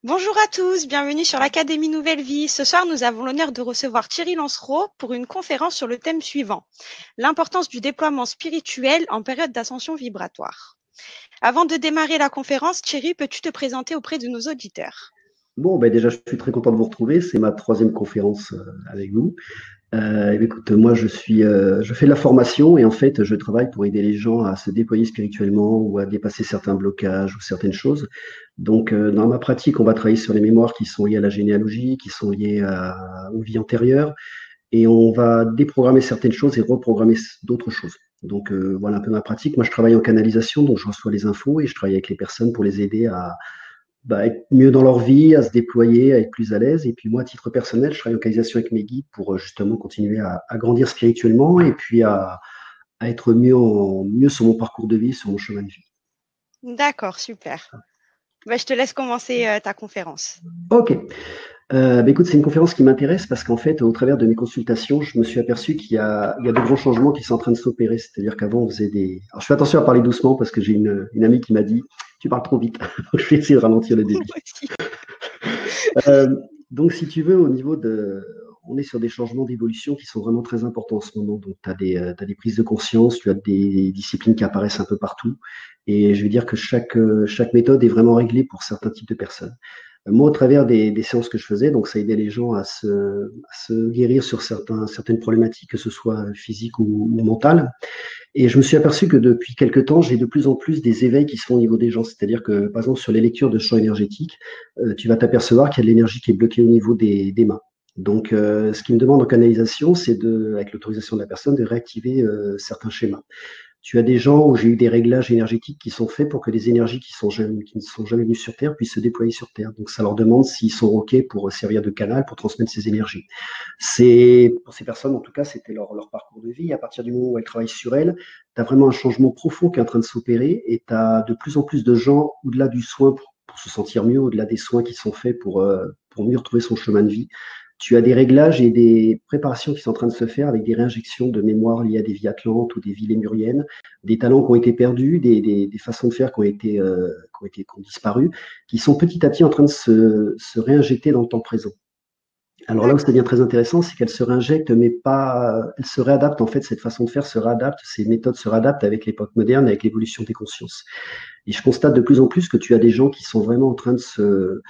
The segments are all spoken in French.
Bonjour à tous, bienvenue sur l'Académie Nouvelle Vie. Ce soir, nous avons l'honneur de recevoir Thierry Lancereau pour une conférence sur le thème suivant, l'importance du déploiement spirituel en période d'ascension vibratoire. Avant de démarrer la conférence, Thierry, peux-tu te présenter auprès de nos auditeurs? Bon, ben déjà, je suis très content de vous retrouver. C'est ma troisième conférence avec vous. Écoute, moi, je fais de la formation et en fait, je travaille pour aider les gens à se déployer spirituellement ou à dépasser certains blocages ou certaines choses. Donc, dans ma pratique, on va travailler sur les mémoires qui sont liées à la généalogie, qui sont liées aux vies antérieures, et on va déprogrammer certaines choses et reprogrammer d'autres choses. Donc, voilà un peu ma pratique. Moi, je travaille en canalisation, donc je reçois les infos et je travaille avec les personnes pour les aider à être mieux dans leur vie, à se déployer, à être plus à l'aise. Et puis moi, à titre personnel, je travaille en canalisation avec mes guides pour justement continuer à grandir spirituellement et puis à être mieux sur mon parcours de vie, sur mon chemin de vie. D'accord, super. Je te laisse commencer ta conférence. Ok. Écoute, c'est une conférence qui m'intéresse parce qu'en fait, au travers de mes consultations, je me suis aperçu il y a de grands changements qui sont en train de s'opérer. C'est-à-dire qu'avant, on faisait des. Alors, je fais attention à parler doucement parce que j'ai une amie qui m'a dit, tu parles trop vite. Je vais essayer de ralentir le débit. Moi aussi. Euh, donc, si tu veux, on est sur des changements d'évolution qui sont vraiment très importants en ce moment. Donc, t'as des prises de conscience, tu as des disciplines qui apparaissent un peu partout. Et je veux dire que chaque méthode est vraiment réglée pour certains types de personnes. Moi, au travers des séances que je faisais, donc ça aidait les gens à se guérir sur certaines problématiques, que ce soit physiques ou mentales. Et je me suis aperçu que depuis quelques temps, j'ai de plus en plus des éveils qui se font au niveau des gens. C'est-à-dire que, par exemple, sur les lectures de champs énergétiques, tu vas t'apercevoir qu'il y a de l'énergie qui est bloquée au niveau des mains. Donc, ce qui me demande en canalisation, c'est avec l'autorisation de la personne, de réactiver certains schémas. Tu as des gens où j'ai eu des réglages énergétiques qui sont faits pour que les énergies qui ne sont jamais venues sur Terre puissent se déployer sur Terre. Donc, ça leur demande s'ils sont OK pour servir de canal pour transmettre ces énergies. Pour ces personnes, en tout cas, c'était leur parcours de vie. À partir du moment où elles travaillent sur elles, tu as vraiment un changement profond qui est en train de s'opérer et tu as de plus en plus de gens, au-delà du soin pour se sentir mieux, au-delà des soins qui sont faits pour mieux retrouver son chemin de vie. Tu as des réglages et des préparations qui sont en train de se faire avec des réinjections de mémoire liées à des vies atlantes ou des vies lémuriennes, des talents qui ont été perdus, des façons de faire qui ont disparu, qui sont petit à petit en train de se réinjecter dans le temps présent. Alors là où ça D'accord. devient très intéressant, c'est qu'elle se réinjecte, mais pas, elle se réadapte en fait, cette façon de faire se réadapte, ces méthodes se réadaptent avec l'époque moderne, avec l'évolution des consciences. Et je constate de plus en plus que tu as des gens qui sont vraiment en train de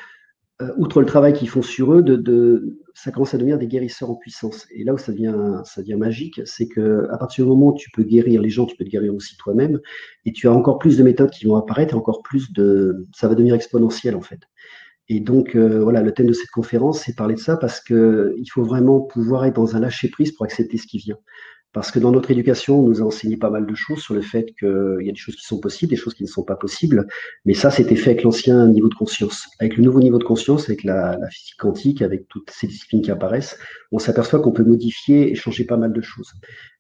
outre le travail qu'ils font sur eux, ça commence à devenir des guérisseurs en puissance. Et là où ça devient magique, c'est que à partir du moment où tu peux guérir les gens, tu peux te guérir aussi toi-même, et tu as encore plus de méthodes qui vont apparaître, et encore plus ça va devenir exponentiel en fait. Et donc, voilà, le thème de cette conférence, c'est parler de ça parce qu'il faut vraiment pouvoir être dans un lâcher-prise pour accepter ce qui vient. Parce que dans notre éducation, on nous a enseigné pas mal de choses sur le fait qu'il y a des choses qui sont possibles, des choses qui ne sont pas possibles. Mais ça, c'était fait avec l'ancien niveau de conscience. Avec le nouveau niveau de conscience, avec la physique quantique, avec toutes ces disciplines qui apparaissent, on s'aperçoit qu'on peut modifier et changer pas mal de choses.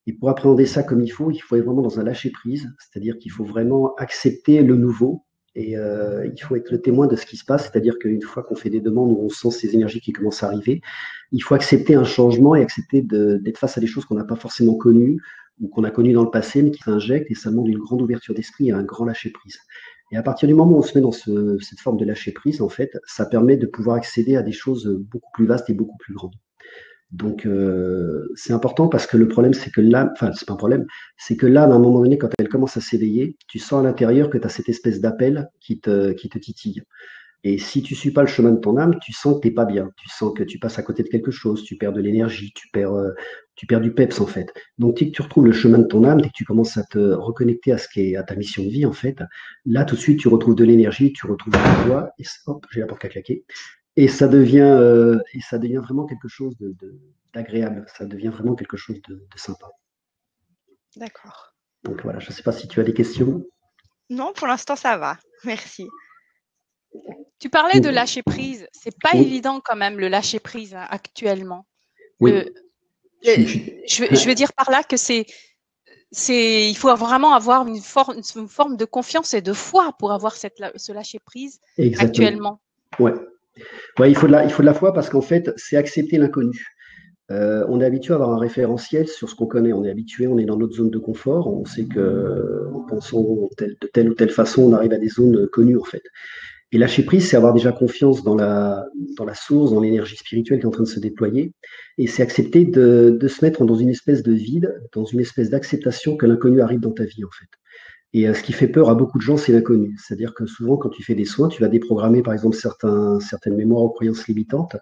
Et pour appréhender ça comme il faut être vraiment dans un lâcher-prise, c'est-à-dire qu'il faut vraiment accepter le nouveau, et il faut être le témoin de ce qui se passe, c'est-à-dire qu'une fois qu'on fait des demandes où on sent ces énergies qui commencent à arriver, il faut accepter un changement et accepter d'être face à des choses qu'on n'a pas forcément connues ou qu'on a connues dans le passé, mais qui s'injectent, et ça demande une grande ouverture d'esprit et un grand lâcher-prise. Et à partir du moment où on se met dans cette forme de lâcher-prise, en fait, ça permet de pouvoir accéder à des choses beaucoup plus vastes et beaucoup plus grandes. Donc, c'est important parce que le problème, c'est que l'âme, enfin, c'est pas un problème, c'est que l'âme, à un moment donné, quand elle commence à s'éveiller, tu sens à l'intérieur que tu as cette espèce d'appel qui te titille. Et si tu ne suis pas le chemin de ton âme, tu sens que tu n'es pas bien. Tu sens que tu passes à côté de quelque chose, tu perds de l'énergie, tu perds du peps, en fait. Donc, dès que tu retrouves le chemin de ton âme, dès que tu commences à te reconnecter à ta mission de vie, en fait, là, tout de suite, tu retrouves de l'énergie, tu retrouves de la joie, et hop, j'ai la porte qui a claqué. Et ça devient vraiment quelque chose d'agréable. Ça devient vraiment quelque chose de sympa. D'accord. Donc voilà, je ne sais pas si tu as des questions. Non, pour l'instant, ça va. Merci. Tu parlais de Oui, lâcher prise. C'est pas oui, évident quand même le lâcher prise actuellement. oui. Le, Je suis, le- je suis- je veux dire par là que il faut vraiment avoir une forme de confiance et de foi pour avoir ce lâcher prise Exactement. actuellement. Ouais. Ouais, il faut de la foi parce qu'en fait, c'est accepter l'inconnu. On est habitué à avoir un référentiel sur ce qu'on connaît. On est habitué, on est dans notre zone de confort. On sait que en pensant de telle ou telle façon, on arrive à des zones connues en fait. Et lâcher prise, c'est avoir déjà confiance dans la source, dans l'énergie spirituelle qui est en train de se déployer. Et c'est accepter de se mettre dans une espèce de vide, dans une espèce d'acceptation que l'inconnu arrive dans ta vie, en fait. Et ce qui fait peur à beaucoup de gens, c'est l'inconnu. C'est-à-dire que souvent, quand tu fais des soins, tu vas déprogrammer, par exemple, certaines mémoires ou croyances limitantes,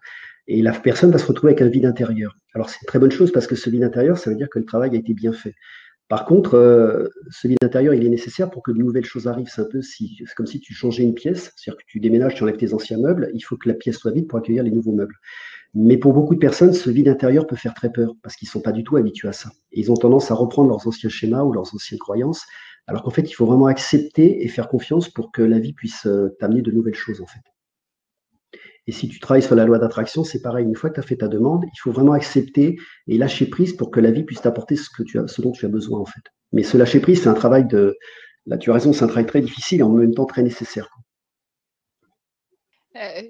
et la personne va se retrouver avec un vide intérieur. Alors, c'est une très bonne chose parce que ce vide intérieur, ça veut dire que le travail a été bien fait. Par contre, ce vide intérieur, il est nécessaire pour que de nouvelles choses arrivent. C'est comme si tu changeais une pièce, c'est-à-dire que tu déménages, tu enlèves tes anciens meubles, il faut que la pièce soit vide pour accueillir les nouveaux meubles. Mais pour beaucoup de personnes, ce vide intérieur peut faire très peur parce qu'ils ne sont pas du tout habitués à ça. Et ils ont tendance à reprendre leurs anciens schémas ou leurs anciennes croyances, alors qu'en fait, il faut vraiment accepter et faire confiance pour que la vie puisse t'amener de nouvelles choses, en fait. Et si tu travailles sur la loi d'attraction, c'est pareil. Une fois que tu as fait ta demande, il faut vraiment accepter et lâcher prise pour que la vie puisse t'apporter ce dont tu as besoin, en fait. Mais ce lâcher prise, c'est un travail là, tu as raison, c'est un travail très difficile et en même temps très nécessaire.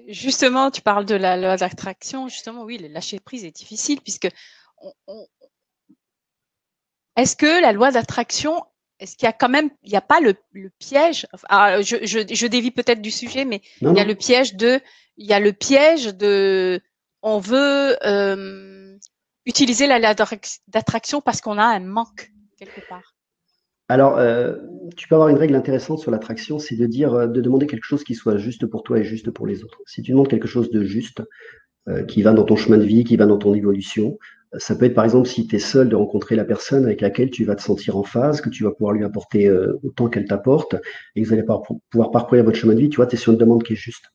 Justement, tu parles de la loi d'attraction. Justement, oui, le lâcher prise est difficile puisque est-ce que la loi d'attraction, est-ce qu'il y a quand même, il n'y a pas le piège, je dévie peut-être du sujet, mais il y a le piège de, on veut utiliser la loi d'attraction parce qu'on a un manque quelque part. Alors, tu peux avoir une règle intéressante sur l'attraction, c'est de demander quelque chose qui soit juste pour toi et juste pour les autres. Si tu demandes quelque chose de juste, qui va dans ton chemin de vie, qui va dans ton évolution, ça peut être par exemple si tu es seul de rencontrer la personne avec laquelle tu vas te sentir en phase, que tu vas pouvoir lui apporter autant qu'elle t'apporte, et que vous allez pouvoir parcourir votre chemin de vie, tu vois, tu es sur une demande qui est juste.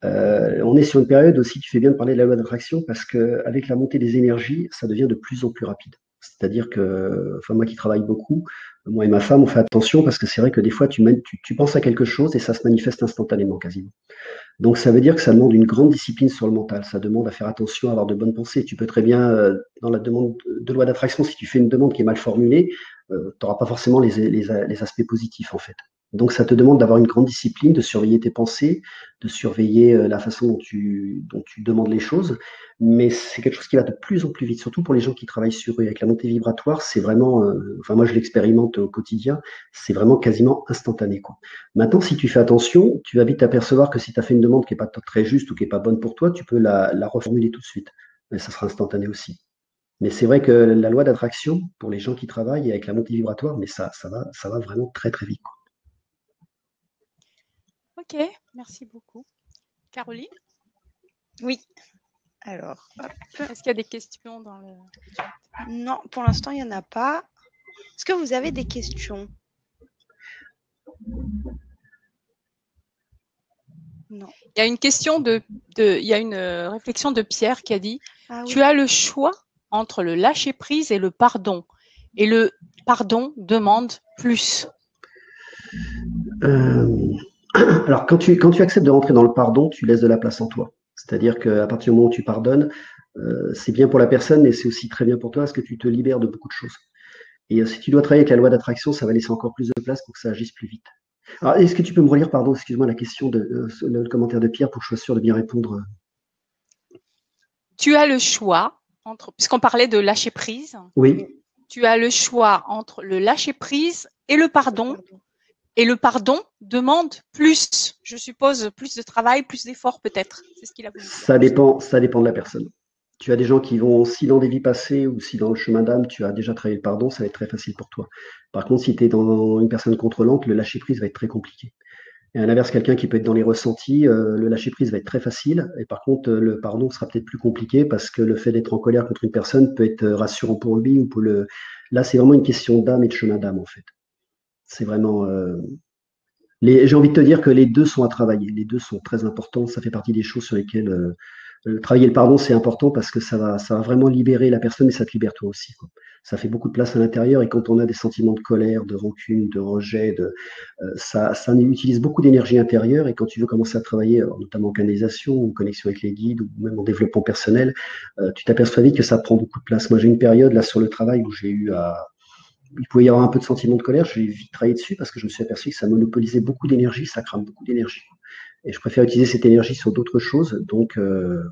On est sur une période aussi, tu fais bien de parler de la loi d'attraction, parce qu'avec la montée des énergies, ça devient de plus en plus rapide. C'est-à-dire que, enfin moi qui travaille beaucoup, moi et ma femme, on fait attention parce que c'est vrai que des fois, tu penses à quelque chose et ça se manifeste instantanément quasiment. Donc ça veut dire que ça demande une grande discipline sur le mental. Ça demande à faire attention, à avoir de bonnes pensées. Tu peux très bien, dans la demande de loi d'attraction, si tu fais une demande qui est mal formulée, tu n'auras pas forcément les aspects positifs en fait. Donc ça te demande d'avoir une grande discipline, de surveiller tes pensées, de surveiller la façon dont tu demandes les choses. Mais c'est quelque chose qui va de plus en plus vite, surtout pour les gens qui travaillent sur eux. Avec la montée vibratoire, c'est vraiment, enfin moi je l'expérimente au quotidien, c'est vraiment quasiment instantané, quoi. Maintenant, si tu fais attention, tu vas vite t'apercevoir que si tu as fait une demande qui n'est pas très juste ou qui n'est pas bonne pour toi, tu peux la reformuler tout de suite. Et ça sera instantané aussi. Mais c'est vrai que la loi d'attraction, pour les gens qui travaillent avec la montée vibratoire, mais ça va vraiment très très vite, quoi. Ok, merci beaucoup. Caroline? Oui. Alors, est-ce qu'il y a des questions dans le chat? Non, pour l'instant, il n'y en a pas. Est-ce que vous avez des questions? Non. Il y a une question il y a une réflexion de Pierre qui a dit oui. Tu as le choix entre le lâcher prise et le pardon. Et le pardon demande plus. Alors, quand tu acceptes de rentrer dans le pardon, tu laisses de la place en toi. C'est-à-dire qu'à partir du moment où tu pardonnes, c'est bien pour la personne, mais c'est aussi très bien pour toi parce que tu te libères de beaucoup de choses. Et si tu dois travailler avec la loi d'attraction, ça va laisser encore plus de place pour que ça agisse plus vite. Alors, est-ce que tu peux me relire, pardon, excuse-moi, la question le commentaire de Pierre pour que je sois sûr de bien répondre? Tu as le choix entre, puisqu'on parlait de lâcher prise. Oui. Tu as le choix entre le lâcher prise et le pardon. Et le pardon demande plus, je suppose, plus de travail, plus d'efforts peut-être. C'est ce qu'il a voulu dire. Ça dépend de la personne. Tu as des gens qui vont, si dans des vies passées ou si dans le chemin d'âme, tu as déjà travaillé le pardon, ça va être très facile pour toi. Par contre, si tu es dans une personne contrôlante, le lâcher prise va être très compliqué. Et à l'inverse, quelqu'un qui peut être dans les ressentis, le lâcher prise va être très facile. Et par contre, le pardon sera peut-être plus compliqué parce que le fait d'être en colère contre une personne peut être rassurant pour lui ou pour le. Là, c'est vraiment une question d'âme et de chemin d'âme, en fait. C'est vraiment. J'ai envie de te dire que les deux sont à travailler. Les deux sont très importants. Ça fait partie des choses sur lesquelles travailler le pardon, c'est important parce que ça va vraiment libérer la personne et ça te libère toi aussi, quoi. Ça fait beaucoup de place à l'intérieur et quand on a des sentiments de colère, de rancune, de rejet, ça utilise beaucoup d'énergie intérieure et quand tu veux commencer à travailler, notamment en canalisation ou en connexion avec les guides ou même en développement personnel, tu t'aperçois vite que ça prend beaucoup de place. Moi, j'ai une période là sur le travail où il pouvait y avoir un peu de sentiment de colère, j'ai vite travaillé dessus parce que je me suis aperçu que ça monopolisait beaucoup d'énergie, ça crame beaucoup d'énergie. Et je préfère utiliser cette énergie sur d'autres choses. Donc, voilà.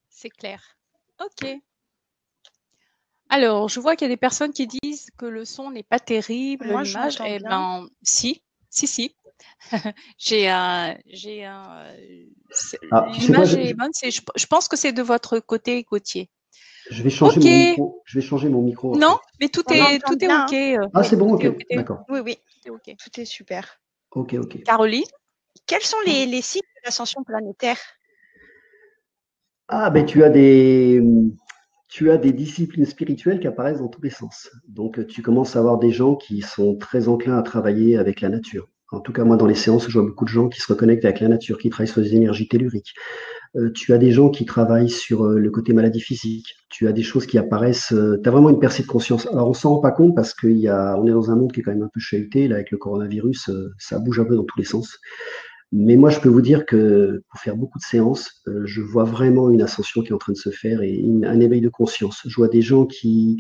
C'est clair. Ok. Alors, je vois qu'il y a des personnes qui disent que le son n'est pas terrible, Moi, l'image. j'entends Eh bien. ben, si. Si. J'ai l'image est bonne. Je pense que c'est de votre côté, Gauthier. Je vais changer mon micro. Je vais changer mon micro. Non, mais tout est bien, OK. Ah, oui, c'est bon, ok. OK. D'accord. Oui, Tout est OK. tout est super. Ok. Caroline? Quels sont les signes de l'ascension planétaire? Ah, ben tu as des disciplines spirituelles qui apparaissent dans tous les sens. Donc, tu commences à avoir des gens qui sont très enclins à travailler avec la nature. En tout cas, moi, dans les séances, je vois beaucoup de gens qui se reconnectent avec la nature, qui travaillent sur les énergies telluriques. Tu as des gens qui travaillent sur le côté maladie physique. Tu as des choses qui apparaissent. Tu as vraiment une percée de conscience. Alors, on s'en rend pas compte parce on est dans un monde qui est quand même un peu chahuté. Là, avec le coronavirus, ça bouge un peu dans tous les sens. Mais moi, je peux vous dire que pour faire beaucoup de séances, je vois vraiment une ascension qui est en train de se faire et un éveil de conscience. Je vois des gens qui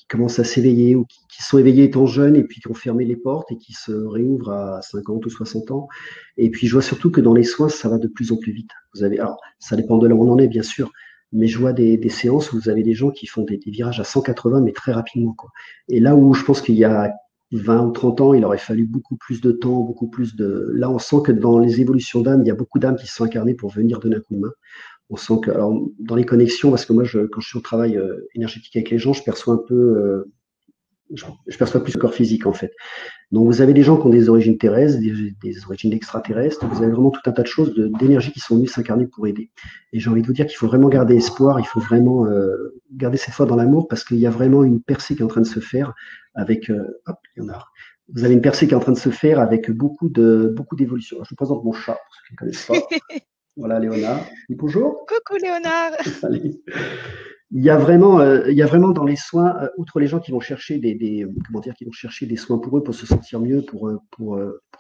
commencent à s'éveiller ou qui sont éveillés étant jeunes et puis qui ont fermé les portes et qui se réouvrent à 50 ou 60 ans. Et puis, je vois surtout que dans les soins, ça va de plus en plus vite. Alors, ça dépend de là où on en est, bien sûr. Mais je vois des séances où vous avez des gens qui font des virages à 180, mais très rapidement, quoi. Et là où je pense qu'il y a 20 ou 30 ans, il aurait fallu beaucoup plus de temps, beaucoup plus de. Là, on sent que dans les évolutions d'âme, il y a beaucoup d'âmes qui se sont incarnées pour venir donner un coup de main. On sent que, alors, dans les connexions, parce que moi, quand je suis au travail énergétique avec les gens, je perçois un peu, je perçois plus le corps physique, en fait. Donc, vous avez des gens qui ont des origines terrestres, des origines extraterrestres. Vous avez vraiment tout un tas de choses, d'énergie qui sont venues s'incarner pour aider. Et j'ai envie de vous dire qu'il faut vraiment garder espoir, il faut vraiment garder cette foi dans l'amour, parce qu'il y a vraiment une percée qui est en train de se faire avec. Hop, Léonard. Vous avez une percée qui est en train de se faire avec beaucoup d'évolutions. Je vous présente mon chat, pour ceux qui ne connaissent pas. Voilà, Léonard. Dis bonjour. Coucou Léonard. Allez. Il y a vraiment dans les soins, outre les gens qui vont chercher qui vont chercher des soins pour eux, pour se sentir mieux, pour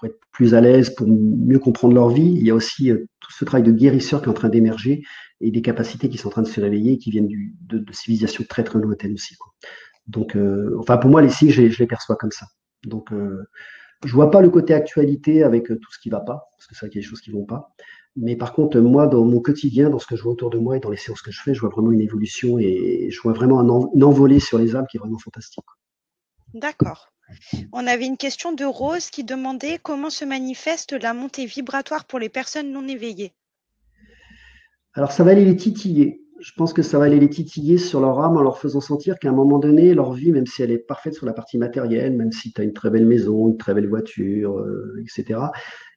être plus à l'aise, pour mieux comprendre leur vie. Il y a aussi tout ce travail de guérisseur qui est en train d'émerger et des capacités qui sont en train de se réveiller, qui viennent de civilisations très très lointaines aussi, quoi. Donc, enfin pour moi les signes, je les perçois comme ça. Donc, je vois pas le côté actualité avec tout ce qui va pas, parce que c'est vrai qu'il y a des choses qui vont pas. Mais par contre, moi, dans mon quotidien, dans ce que je vois autour de moi et dans les séances que je fais, je vois vraiment une évolution et je vois vraiment une envolée sur les âmes qui est vraiment fantastique. D'accord. On avait une question de Rose qui demandait comment se manifeste la montée vibratoire pour les personnes non éveillées. Alors, ça va aller les titiller. Je pense que ça va aller les titiller sur leur âme en leur faisant sentir qu'à un moment donné, leur vie, même si elle est parfaite sur la partie matérielle, même si tu as une très belle maison, une très belle voiture, etc.,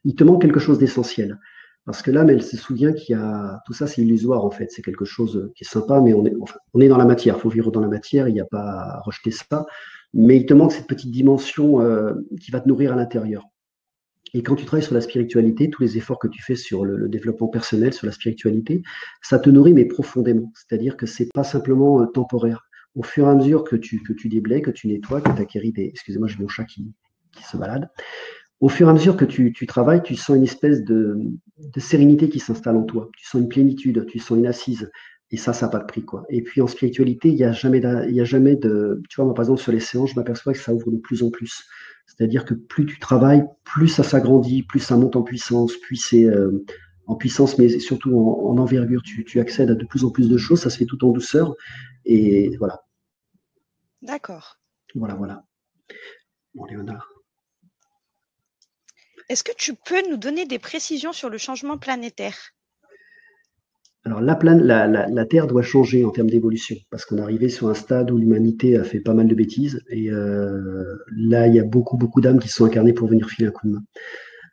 il te manque quelque chose d'essentiel. Parce que l'âme, elle se souvient qu'il y a. Tout ça, c'est illusoire, en fait. C'est quelque chose qui est sympa, mais on est dans la matière. Il faut vivre dans la matière, il n'y a pas à rejeter ça. Mais il te manque cette petite dimension qui va te nourrir à l'intérieur. Et quand tu travailles sur la spiritualité, tous les efforts que tu fais sur le développement personnel, sur la spiritualité, ça te nourrit, mais profondément. C'est-à-dire que c'est pas simplement temporaire. Au fur et à mesure que tu déblaies, que tu nettoies, que tu acquéris des. Excusez-moi, j'ai mon chat qui se balade. Au fur et à mesure que tu travailles, tu sens une espèce de sérénité qui s'installe en toi. Tu sens une plénitude, tu sens une assise. Et ça n'a pas de prix, quoi. Et puis en spiritualité, il y a jamais de. Tu vois, moi, par exemple, sur les séances, je m'aperçois que ça ouvre de plus en plus. C'est-à-dire que plus tu travailles, plus ça s'agrandit, plus ça monte en puissance, plus c'est en puissance, mais surtout en envergure. Tu accèdes à de plus en plus de choses, ça se fait tout en douceur. Et voilà. D'accord. Voilà. Bon, Léonard. Est-ce que tu peux nous donner des précisions sur le changement planétaire? Alors la Terre doit changer en termes d'évolution, parce qu'on est arrivé sur un stade où l'humanité a fait pas mal de bêtises, et là il y a beaucoup d'âmes qui sont incarnées pour venir filer un coup de main.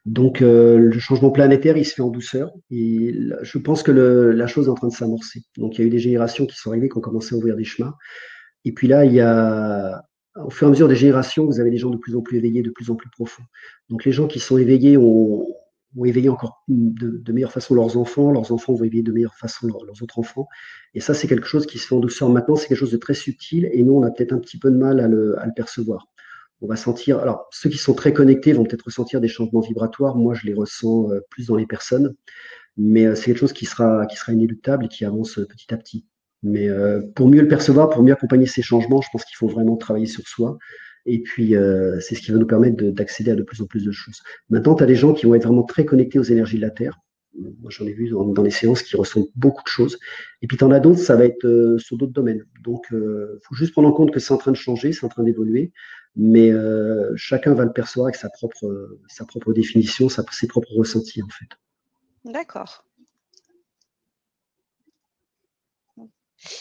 Donc le changement planétaire, il se fait en douceur, et je pense que la chose est en train de s'amorcer. Donc il y a eu des générations qui sont arrivées, qui ont commencé à ouvrir des chemins, et puis là au fur et à mesure des générations, vous avez des gens de plus en plus éveillés, de plus en plus profonds. Donc les gens qui sont éveillés ont éveillé encore de meilleure façon leurs enfants vont éveiller de meilleure façon leurs autres enfants. Et ça, c'est quelque chose qui se fait en douceur. Maintenant, c'est quelque chose de très subtil et nous, on a peut-être un petit peu de mal à le percevoir. On va sentir, alors ceux qui sont très connectés vont peut-être ressentir des changements vibratoires. Moi, je les ressens plus dans les personnes, mais c'est quelque chose qui sera inéluctable et qui avance petit à petit. Mais pour mieux le percevoir, pour mieux accompagner ces changements, je pense qu'il faut vraiment travailler sur soi. Et puis, c'est ce qui va nous permettre d'accéder à de plus en plus de choses. Maintenant, tu as des gens qui vont être vraiment très connectés aux énergies de la Terre. Moi, j'en ai vu dans les séances qui ressentent beaucoup de choses. Et puis, tu en as d'autres, ça va être sur d'autres domaines. Donc, il faut juste prendre en compte que c'est en train de changer, c'est en train d'évoluer. mais chacun va le percevoir avec sa propre définition, ses propres ressentis en fait. D'accord.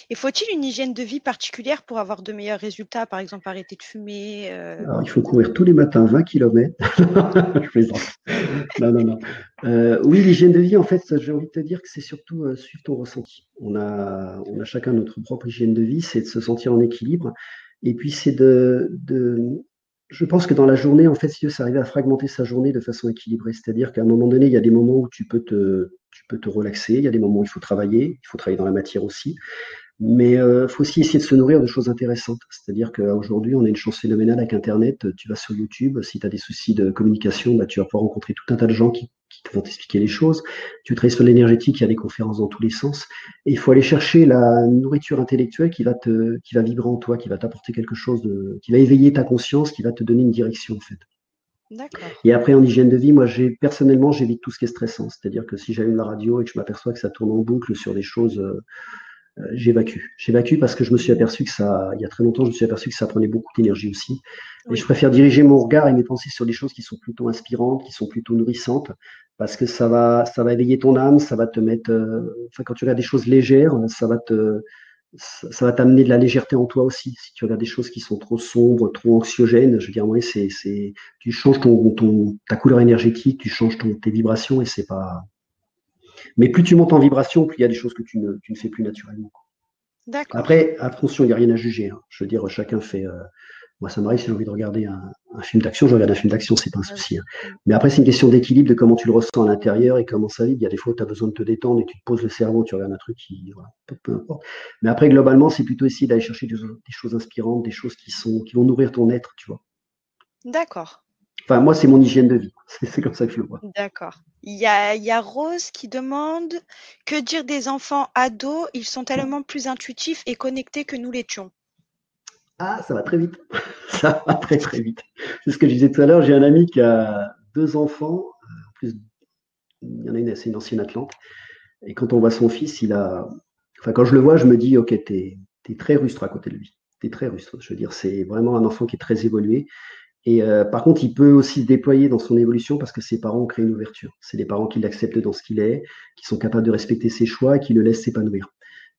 Et faut-il une hygiène de vie particulière pour avoir de meilleurs résultats, par exemple arrêter de fumer Alors, il faut courir tous les matins 20 km. Je plaisante. Non. Oui, l'hygiène de vie, en fait, j'ai envie de te dire que c'est surtout suivre ton ressenti. On a chacun notre propre hygiène de vie, c'est de se sentir en équilibre. Et puis, c'est je pense que dans la journée, en fait, si tu veux, c'est arriver à fragmenter sa journée de façon équilibrée. C'est-à-dire qu'à un moment donné, il y a des moments où tu peux te relaxer, il y a des moments où il faut travailler dans la matière aussi. Mais il faut aussi essayer de se nourrir de choses intéressantes. C'est-à-dire qu'aujourd'hui, on a une chance phénoménale avec Internet. Tu vas sur YouTube, si tu as des soucis de communication, bah, tu vas pouvoir rencontrer tout un tas de gens qui vont t'expliquer les choses. Tu travailles sur l'énergétique, il y a des conférences dans tous les sens. Et il faut aller chercher la nourriture intellectuelle qui va vibrer en toi, qui va t'apporter quelque chose qui va éveiller ta conscience, qui va te donner une direction, en fait. D'accord. Et après, en hygiène de vie, moi, personnellement, j'évite tout ce qui est stressant. C'est-à-dire que si j'allume la radio et que je m'aperçois que ça tourne en boucle sur des choses, j'évacue. J'évacue parce que je me suis aperçu que il y a très longtemps, je me suis aperçu que ça prenait beaucoup d'énergie aussi. Oui. Et je préfère diriger mon regard et mes pensées sur des choses qui sont plutôt inspirantes, qui sont plutôt nourrissantes, parce que ça va éveiller ton âme, ça va te mettre, quand tu regardes des choses légères, ça va t'amener de la légèreté en toi aussi. Si tu regardes des choses qui sont trop sombres, trop anxiogènes, je veux dire, oui, tu changes ta couleur énergétique, tu changes tes vibrations et c'est pas. Mais plus tu montes en vibration, plus il y a des choses que tu ne fais plus naturellement. D'accord. Après, attention, il n'y a rien à juger. Hein. Je veux dire, chacun fait. Moi, ça m'arrive si j'ai envie de regarder un film d'action, je regarde un film d'action, c'est pas un souci. Hein. Mais après, c'est une question d'équilibre, de comment tu le ressens à l'intérieur et comment ça vibre. Il y a des fois où tu as besoin de te détendre et tu te poses le cerveau, tu regardes un truc qui. Voilà, peu importe. Mais après, globalement, c'est plutôt essayer d'aller chercher des choses inspirantes, des choses qui vont nourrir ton être, tu vois. D'accord. Enfin, moi, c'est mon hygiène de vie. C'est comme ça que je le vois. D'accord. Il y a Rose qui demande que dire des enfants ados, ils sont tellement plus intuitifs et connectés que nous l'étions. Ah, ça va très vite. Ça va très très vite. C'est ce que je disais tout à l'heure. J'ai un ami qui a 2 enfants. En plus, il y en a une, c'est une ancienne Atlante. Et quand on voit son fils, quand je le vois, je me dis, ok, t'es très rustre à côté de lui. T'es très rustre. Je veux dire, c'est vraiment un enfant qui est très évolué. Et par contre, il peut aussi se déployer dans son évolution parce que ses parents ont créé une ouverture. C'est des parents qui l'acceptent dans ce qu'il est, qui sont capables de respecter ses choix et qui le laissent s'épanouir.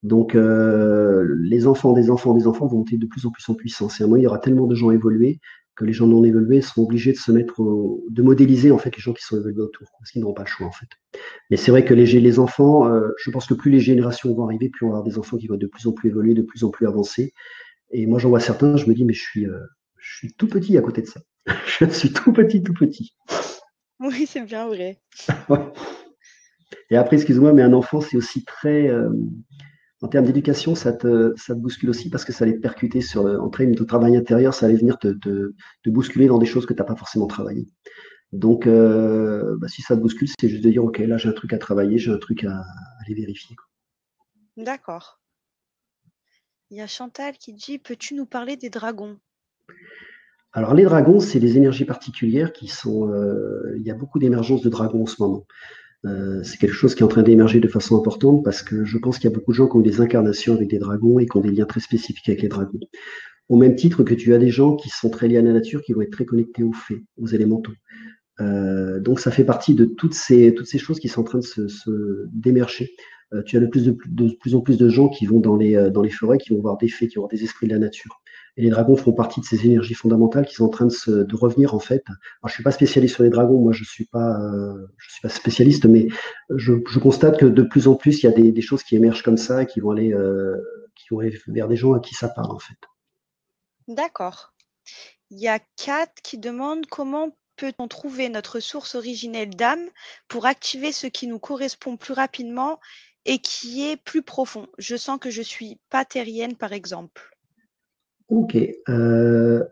Donc, les enfants des enfants des enfants vont monter de plus en plus en puissance. Et à un moment, il y aura tellement de gens évolués que les gens non évolués seront obligés de modéliser en fait les gens qui sont évolués autour, parce qu'ils n'auront pas le choix en fait. Mais c'est vrai que les enfants, je pense que plus les générations vont arriver, plus on va avoir des enfants qui vont être de plus en plus évolués, de plus en plus avancés. Et moi, j'en vois certains, je me dis, mais je suis tout petit à côté de ça. Je suis tout petit, tout petit. Oui, c'est bien vrai. Et après, excuse-moi, mais un enfant, c'est aussi très. En termes d'éducation, ça te bouscule aussi parce que ça allait te percuter en termes de travail intérieur, ça allait venir te bousculer dans des choses que tu n'as pas forcément travaillé. Donc, si ça te bouscule, c'est juste de dire, OK, là, j'ai un truc à travailler, j'ai un truc à aller vérifier. D'accord. Il y a Chantal qui dit, peux-tu nous parler des dragons? Alors, les dragons, c'est des énergies particulières qui sont. Il y a beaucoup d'émergence de dragons en ce moment. C'est quelque chose qui est en train d'émerger de façon importante parce que je pense qu'il y a beaucoup de gens qui ont des incarnations avec des dragons et qui ont des liens très spécifiques avec les dragons. Au même titre que tu as des gens qui sont très liés à la nature, qui vont être très connectés aux fées, aux élémentaux. Donc ça fait partie de toutes ces choses qui sont en train d'émerger. Tu as de plus en plus de gens qui vont dans les forêts, qui vont voir des fées, qui vont voir des esprits de la nature. Et les dragons font partie de ces énergies fondamentales qui sont en train de revenir en fait. Alors je suis pas spécialiste sur les dragons, moi je suis pas spécialiste, mais je constate que de plus en plus il y a des choses qui émergent comme ça et qui vont aller vers des gens à qui ça parle en fait. D'accord. Il y a Kat qui demande comment peut-on trouver notre source originelle d'âme pour activer ce qui nous correspond plus rapidement et qui est plus profond. Je sens que je suis pas terrienne, par exemple. Ok.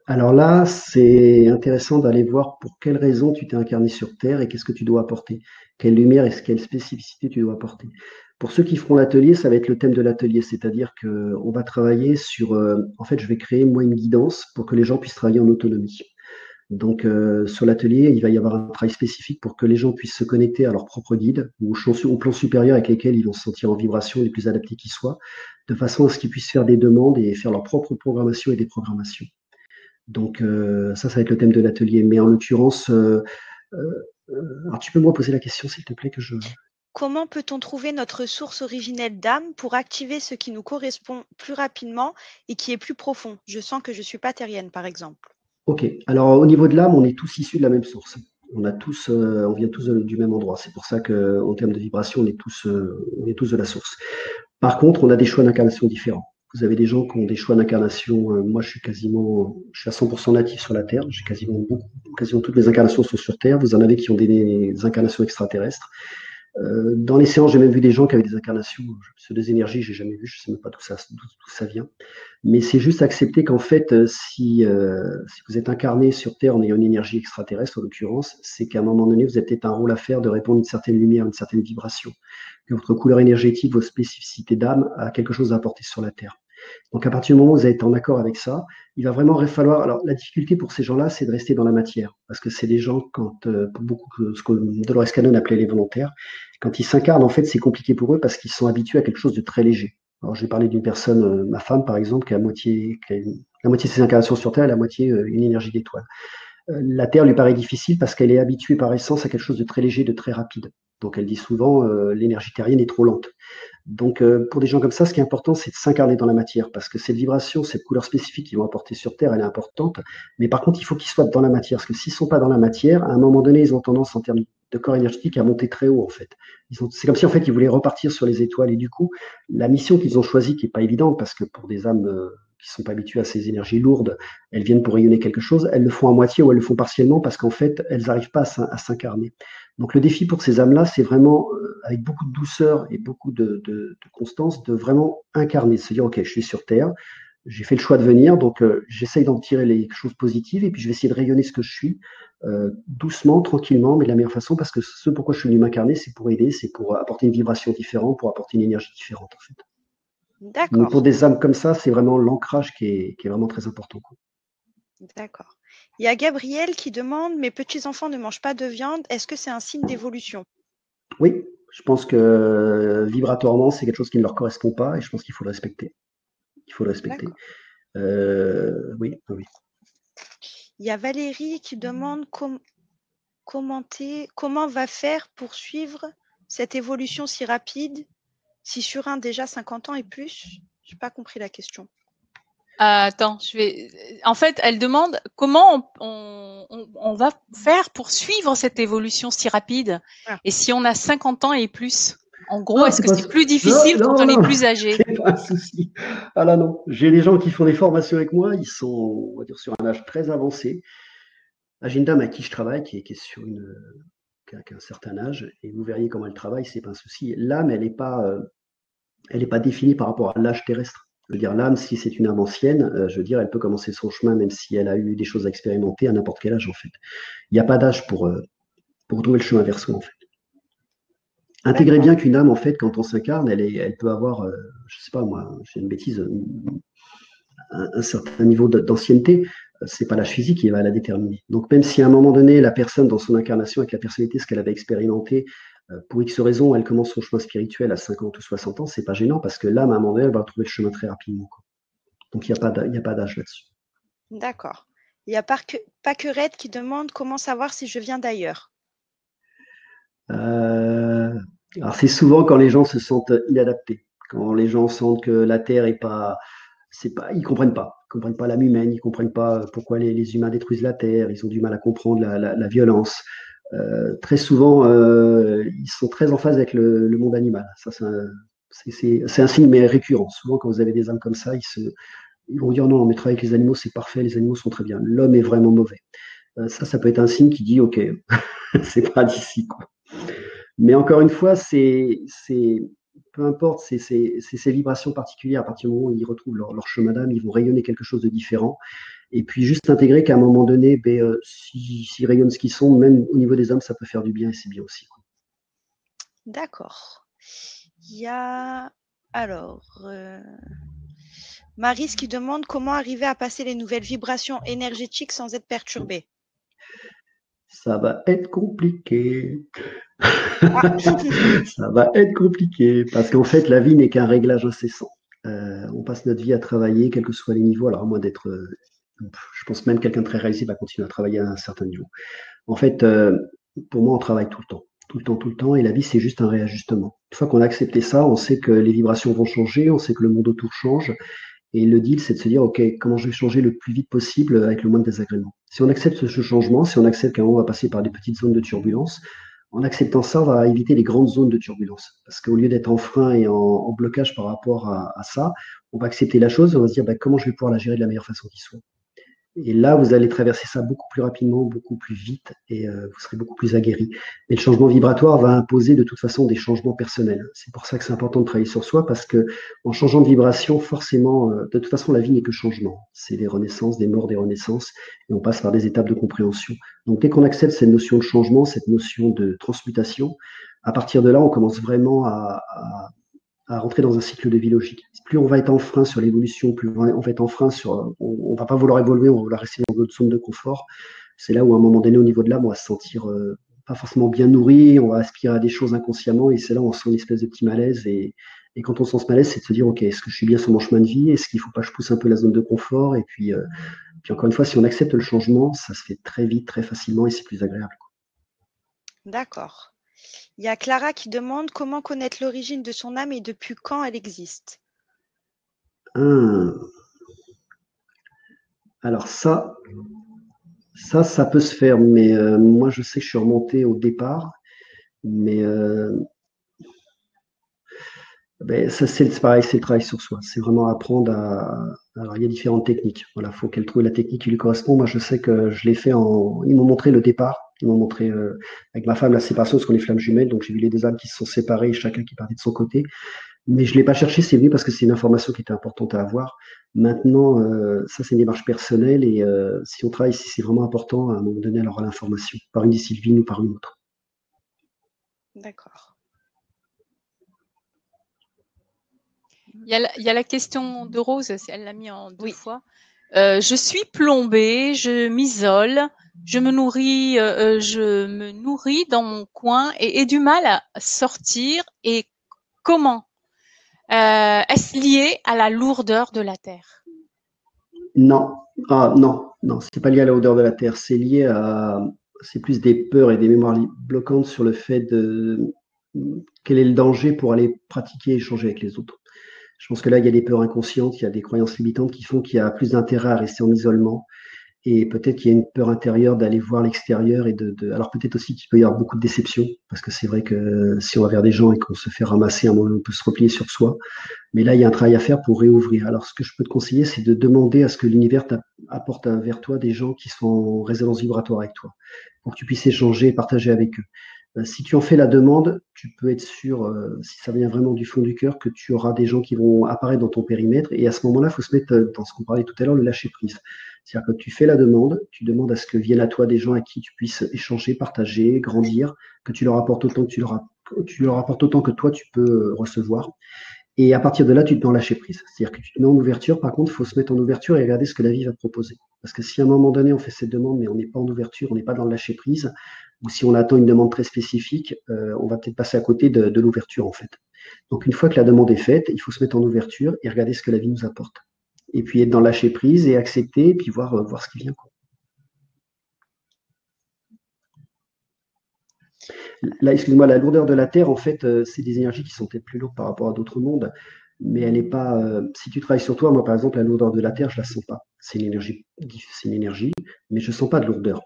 Alors là, c'est intéressant d'aller voir pour quelles raisons tu t'es incarné sur Terre et qu'est-ce que tu dois apporter. Quelle lumière et quelle spécificité tu dois apporter. Pour ceux qui feront l'atelier, ça va être le thème de l'atelier, c'est-à-dire qu'on va travailler sur. En fait, je vais créer moi une guidance pour que les gens puissent travailler en autonomie. Donc, sur l'atelier, il va y avoir un travail spécifique pour que les gens puissent se connecter à leur propre guide ou au plan supérieur avec lesquels ils vont se sentir en vibration les plus adaptés qui soient, de façon à ce qu'ils puissent faire des demandes et faire leur propre programmation et des programmations. Donc, ça va être le thème de l'atelier. Mais en l'occurrence, alors tu peux me reposer la question, s'il te plaît, que je… Comment peut-on trouver notre source originelle d'âme pour activer ce qui nous correspond plus rapidement et qui est plus profond? Je sens que je suis pas terrienne, par exemple. Ok. Alors, au niveau de l'âme, on est tous issus de la même source. On vient tous du même endroit. C'est pour ça qu'en termes de vibration, on est tous de la source. Par contre, on a des choix d'incarnation différents. Vous avez des gens qui ont des choix d'incarnation. Moi, je suis à 100% natif sur la Terre. J'ai quasiment toutes mes incarnations sont sur Terre. Vous en avez qui ont des incarnations extraterrestres. Dans les séances, j'ai même vu des gens qui avaient des incarnations sur des énergies, j'ai jamais vu, je sais même pas d'où ça vient. Mais c'est juste accepter qu'en fait, si vous êtes incarné sur Terre en ayant une énergie extraterrestre, en l'occurrence, c'est qu'à un moment donné, vous avez peut-être un rôle à faire de répondre à une certaine lumière, une certaine vibration. Que votre couleur énergétique, vos spécificités d'âme a quelque chose à apporter sur la Terre. Donc à partir du moment où vous êtes en accord avec ça, il va vraiment falloir… Alors la difficulté pour ces gens-là, c'est de rester dans la matière. Parce que c'est des gens, pour beaucoup, ce que Dolores Cannon appelait les volontaires, quand ils s'incarnent, en fait, c'est compliqué pour eux parce qu'ils sont habitués à quelque chose de très léger. Alors j'ai parlé d'une personne, ma femme par exemple, qui a la moitié de ses incarnations sur Terre et la moitié une énergie d'étoile. La Terre lui paraît difficile parce qu'elle est habituée par essence à quelque chose de très léger, de très rapide. Donc elle dit souvent, l'énergie terrienne est trop lente. Donc, pour des gens comme ça, ce qui est important, c'est de s'incarner dans la matière, parce que cette vibration, cette couleur spécifique qu'ils vont apporter sur Terre, elle est importante. Mais par contre, il faut qu'ils soient dans la matière, parce que s'ils ne sont pas dans la matière, à un moment donné, ils ont tendance, en termes de corps énergétique, à monter très haut, en fait. C'est comme si, en fait, ils voulaient repartir sur les étoiles. Et du coup, la mission qu'ils ont choisie, qui n'est pas évidente, parce que pour des âmes qui ne sont pas habituées à ces énergies lourdes, elles viennent pour rayonner quelque chose, elles le font à moitié ou elles le font partiellement, parce qu'en fait, elles n'arrivent pas à s'incarner. Donc le défi pour ces âmes-là, c'est vraiment, avec beaucoup de douceur et beaucoup de constance, de vraiment incarner, de se dire, OK, je suis sur Terre, j'ai fait le choix de venir, donc j'essaye d'en tirer les choses positives, et puis je vais essayer de rayonner ce que je suis, doucement, tranquillement, mais de la meilleure façon, parce que ce pourquoi je suis venu m'incarner, c'est pour aider, c'est pour apporter une vibration différente, pour apporter une énergie différente, en fait. Mais pour D'accord, des âmes comme ça, c'est vraiment l'ancrage qui est vraiment très important, quoi. d'accord. Il y a Gabriel qui demande: mes petits-enfants ne mangent pas de viande, est-ce que c'est un signe d'évolution? Oui, je pense que vibratoirement, c'est quelque chose qui ne leur correspond pas, et je pense qu'il faut le respecter. Il faut le respecter. D'accord. Oui, oui. Il y a Valérie qui demande comment va faire pour suivre cette évolution si rapide, si sur un déjà 50 ans et plus? J'ai pas compris la question. Attends, en fait, elle demande comment on va faire pour suivre cette évolution si rapide. Ah. Et si on a 50 ans et plus, en gros, est-ce que pas c'est plus difficile quand on est plus âgé? C'est pas un souci. Ah là non, j'ai des gens qui font des formations avec moi, ils sont, on va dire, sur un âge très avancé. J'ai une dame à qui je travaille qui est sur qui a un certain âge, et vous verriez comment elle travaille, c'est pas un souci. L'âme, elle n'est pas définie par rapport à l'âge terrestre. Je veux dire, l'âme, si c'est une âme ancienne, je veux dire, elle peut commencer son chemin, même si elle a eu des choses à expérimenter, à n'importe quel âge, en fait. Il n'y a pas d'âge pour trouver le chemin vers soi, en fait. Intégrez bien qu'une âme, en fait, quand on s'incarne, elle peut avoir, je sais pas moi, j'ai une bêtise, un certain niveau d'ancienneté. C'est pas l'âge physique qui va la déterminer. Donc, même si à un moment donné, la personne, dans son incarnation, avec la personnalité, ce qu'elle avait expérimenté, pour X raisons, elle commence son chemin spirituel à 50 ou 60 ans, c'est pas gênant, parce que l'âme, à un moment donné, elle va trouver le chemin très rapidement, quoi. Donc, il n'y a pas d'âge là-dessus. D'accord. Il y a Paquerette qui demande comment savoir si je viens d'ailleurs. Alors, c'est souvent quand les gens se sentent inadaptés, quand les gens sentent que la Terre est pas, ils comprennent pas. Ils comprennent pas l'âme humaine, ils comprennent pas pourquoi les humains détruisent la Terre, ils ont du mal à comprendre la violence. Très souvent, ils sont très en phase avec le monde animal. Ça, c'est un signe, mais récurrent. Souvent, quand vous avez des âmes comme ça, ils vont dire non, mais travailler avec les animaux, c'est parfait, les animaux sont très bien. L'homme est vraiment mauvais. Ça peut être un signe qui dit ok, c'est pas d'ici, quoi. Mais encore une fois, peu importe, c'est ces vibrations particulières. À partir du moment où ils retrouvent leur chemin d'âme, ils vont rayonner quelque chose de différent. Et puis juste intégrer qu'à un moment donné, s'ils rayonnent ce qu'ils sont, même au niveau des hommes, ça peut faire du bien, et c'est bien aussi, quoi. D'accord. Il y a alors Maris qui demande comment arriver à passer les nouvelles vibrations énergétiques sans être perturbé. Ça va être compliqué. Ça va être compliqué, parce qu'en fait, la vie n'est qu'un réglage incessant. On passe notre vie à travailler, quels que soient les niveaux, alors à moins d'être je pense même quelqu'un de très réalisé va continuer à travailler à un certain niveau. En fait, pour moi, on travaille tout le temps. Tout le temps, tout le temps. Et la vie, c'est juste un réajustement. Une fois qu'on a accepté ça, on sait que les vibrations vont changer, on sait que le monde autour change. Et le deal, c'est de se dire, OK, comment je vais changer le plus vite possible avec le moins de désagréments. Si on accepte ce changement, si on accepte qu'à un moment, on va passer par des petites zones de turbulence, en acceptant ça, on va éviter les grandes zones de turbulence. Parce qu'au lieu d'être en frein et en blocage par rapport à ça, on va accepter la chose et on va se dire, comment je vais pouvoir la gérer de la meilleure façon qui soit. Et là, vous allez traverser ça beaucoup plus rapidement, beaucoup plus vite, et vous serez beaucoup plus aguerri. Mais le changement vibratoire va imposer de toute façon des changements personnels. C'est pour ça que c'est important de travailler sur soi, parce que en changeant de vibration, forcément, de toute façon, la vie n'est que changement. C'est des renaissances, des morts, des renaissances, et on passe par des étapes de compréhension. Donc, dès qu'on accepte cette notion de changement, cette notion de transmutation, à partir de là, on commence vraiment à rentrer dans un cycle de vie logique. Plus on va être en frein sur l'évolution, plus on va être en frein sur, on va pas vouloir évoluer, on va vouloir rester dans notre zone de confort. C'est là où à un moment donné, au niveau de l'âme, on va se sentir pas forcément bien nourri, on va aspirer à des choses inconsciemment, et c'est là où on sent une espèce de petit malaise. Et quand on sent ce malaise, c'est de se dire, OK, est-ce que je suis bien sur mon chemin de vie? Est-ce qu'il faut pas que je pousse un peu la zone de confort? Et puis encore une fois, si on accepte le changement, ça se fait très vite, très facilement, et c'est plus agréable. D'accord. Il y a Clara qui demande comment connaître l'origine de son âme et depuis quand elle existe. Alors ça peut se faire, mais moi je sais que je suis remonté au départ, mais ça c'est pareil, c'est le travail sur soi. C'est vraiment apprendre Alors il y a différentes techniques. Voilà, faut qu'elle trouve la technique qui lui correspond. Moi je sais que je l'ai fait Ils m'ont montré le départ. Ils m'ont montré avec ma femme la séparation parce qu'on est flammes jumelles, donc j'ai vu les deux âmes qui se sont séparées, chacun qui partait de son côté. Mais je ne l'ai pas cherché, c'est venu parce que c'est une information qui était importante à avoir. Maintenant, ça c'est une démarche personnelle et si on travaille ici, c'est vraiment important à un moment donné, elle aura l'information par une des Sylvines ou par une autre. D'accord. Il y a la question de Rose, elle l'a mis en deux fois. Je suis plombée, je m'isole, je me nourris dans mon coin et ai du mal à sortir. Et comment? Est-ce lié à la lourdeur de la terre? Non, non, c'est pas lié à la hauteur de la terre, c'est lié c'est plus des peurs et des mémoires bloquantes sur le fait de quel est le danger pour aller pratiquer et échanger avec les autres. Je pense que là, il y a des peurs inconscientes, il y a des croyances limitantes qui font qu'il y a plus d'intérêt à rester en isolement. Et peut-être qu'il y a une peur intérieure d'aller voir l'extérieur alors peut-être aussi qu'il peut y avoir beaucoup de déception, parce que c'est vrai que si on va vers des gens et qu'on se fait ramasser, à un moment, on peut se replier sur soi. Mais là, il y a un travail à faire pour réouvrir. Alors, ce que je peux te conseiller, c'est de demander à ce que l'univers apporte vers toi des gens qui sont en résonance vibratoire avec toi, pour que tu puisses échanger et partager avec eux. Si tu en fais la demande, tu peux être sûr, si ça vient vraiment du fond du cœur, que tu auras des gens qui vont apparaître dans ton périmètre. Et à ce moment-là, il faut se mettre dans ce qu'on parlait tout à l'heure, le lâcher prise. C'est-à-dire que tu fais la demande, tu demandes à ce que viennent à toi des gens à qui tu puisses échanger, partager, grandir, que tu leur apportes autant tu leur apportes autant que toi tu peux recevoir. Et à partir de là, tu te mets en lâcher prise. C'est-à-dire que tu te mets en ouverture. Par contre, il faut se mettre en ouverture et regarder ce que la vie va te proposer. Parce que si à un moment donné, on fait cette demande, mais on n'est pas en ouverture, on n'est pas dans le lâcher prise, ou si on attend une demande très spécifique, on va peut-être passer à côté de l'ouverture, en fait. Donc, une fois que la demande est faite, il faut se mettre en ouverture et regarder ce que la vie nous apporte. Et puis être dans le lâcher prise et accepter, et puis voir ce qui vient, quoi. Là, excuse-moi, la lourdeur de la Terre, en fait, c'est des énergies qui sont peut-être plus lourdes par rapport à d'autres mondes, mais elle n'est pas. Si tu travailles sur toi, moi, par exemple, la lourdeur de la Terre, je la sens pas. C'est une énergie, mais je sens pas de lourdeur.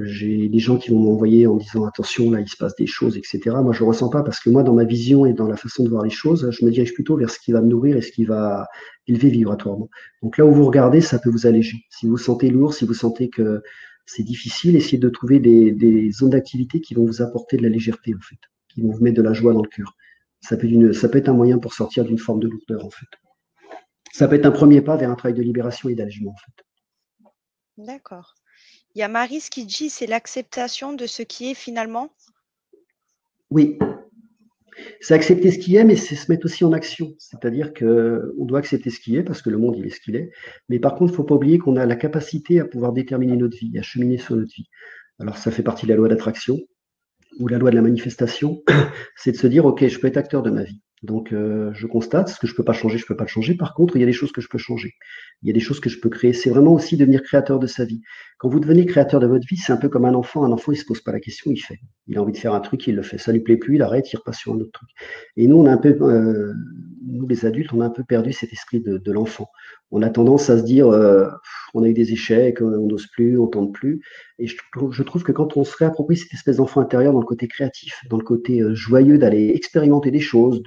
J'ai des gens qui vont m'envoyer en disant attention, là, il se passe des choses, etc. Moi, je ne ressens pas parce que moi, dans ma vision et dans la façon de voir les choses, je me dirige plutôt vers ce qui va me nourrir et ce qui va élever vibratoirement. Donc là où vous regardez, ça peut vous alléger. Si vous vous sentez lourd, si vous sentez que c'est difficile, essayez de trouver des zones d'activité qui vont vous apporter de la légèreté, en fait, qui vont vous mettre de la joie dans le cœur. Ça peut être un moyen pour sortir d'une forme de lourdeur, en fait. Ça peut être un premier pas vers un travail de libération et d'allègement, en fait. D'accord. Il y a Maris qui dit c'est l'acceptation de ce qui est finalement. Oui. C'est accepter ce qui est, mais c'est se mettre aussi en action. C'est-à-dire qu'on doit accepter ce qui est, parce que le monde, il est ce qu'il est. Mais par contre, il ne faut pas oublier qu'on a la capacité à pouvoir déterminer notre vie, à cheminer sur notre vie. Alors, ça fait partie de la loi d'attraction ou la loi de la manifestation. C'est de se dire, OK, je peux être acteur de ma vie. Donc, je constate, ce que je peux pas changer, je peux pas le changer. Par contre, il y a des choses que je peux changer. Il y a des choses que je peux créer. C'est vraiment aussi devenir créateur de sa vie. Quand vous devenez créateur de votre vie, c'est un peu comme un enfant. Un enfant, il se pose pas la question, il fait. Il a envie de faire un truc, il le fait. Ça lui plaît plus, il arrête, il repasse sur un autre truc. Et nous, on a un peu, nous les adultes, on a un peu perdu cet esprit de l'enfant. On a tendance à se dire, on a eu des échecs, on n'ose plus, on tente plus. Et je trouve que quand on se réapproprie cette espèce d'enfant intérieur dans le côté créatif, dans le côté joyeux d'aller expérimenter des choses,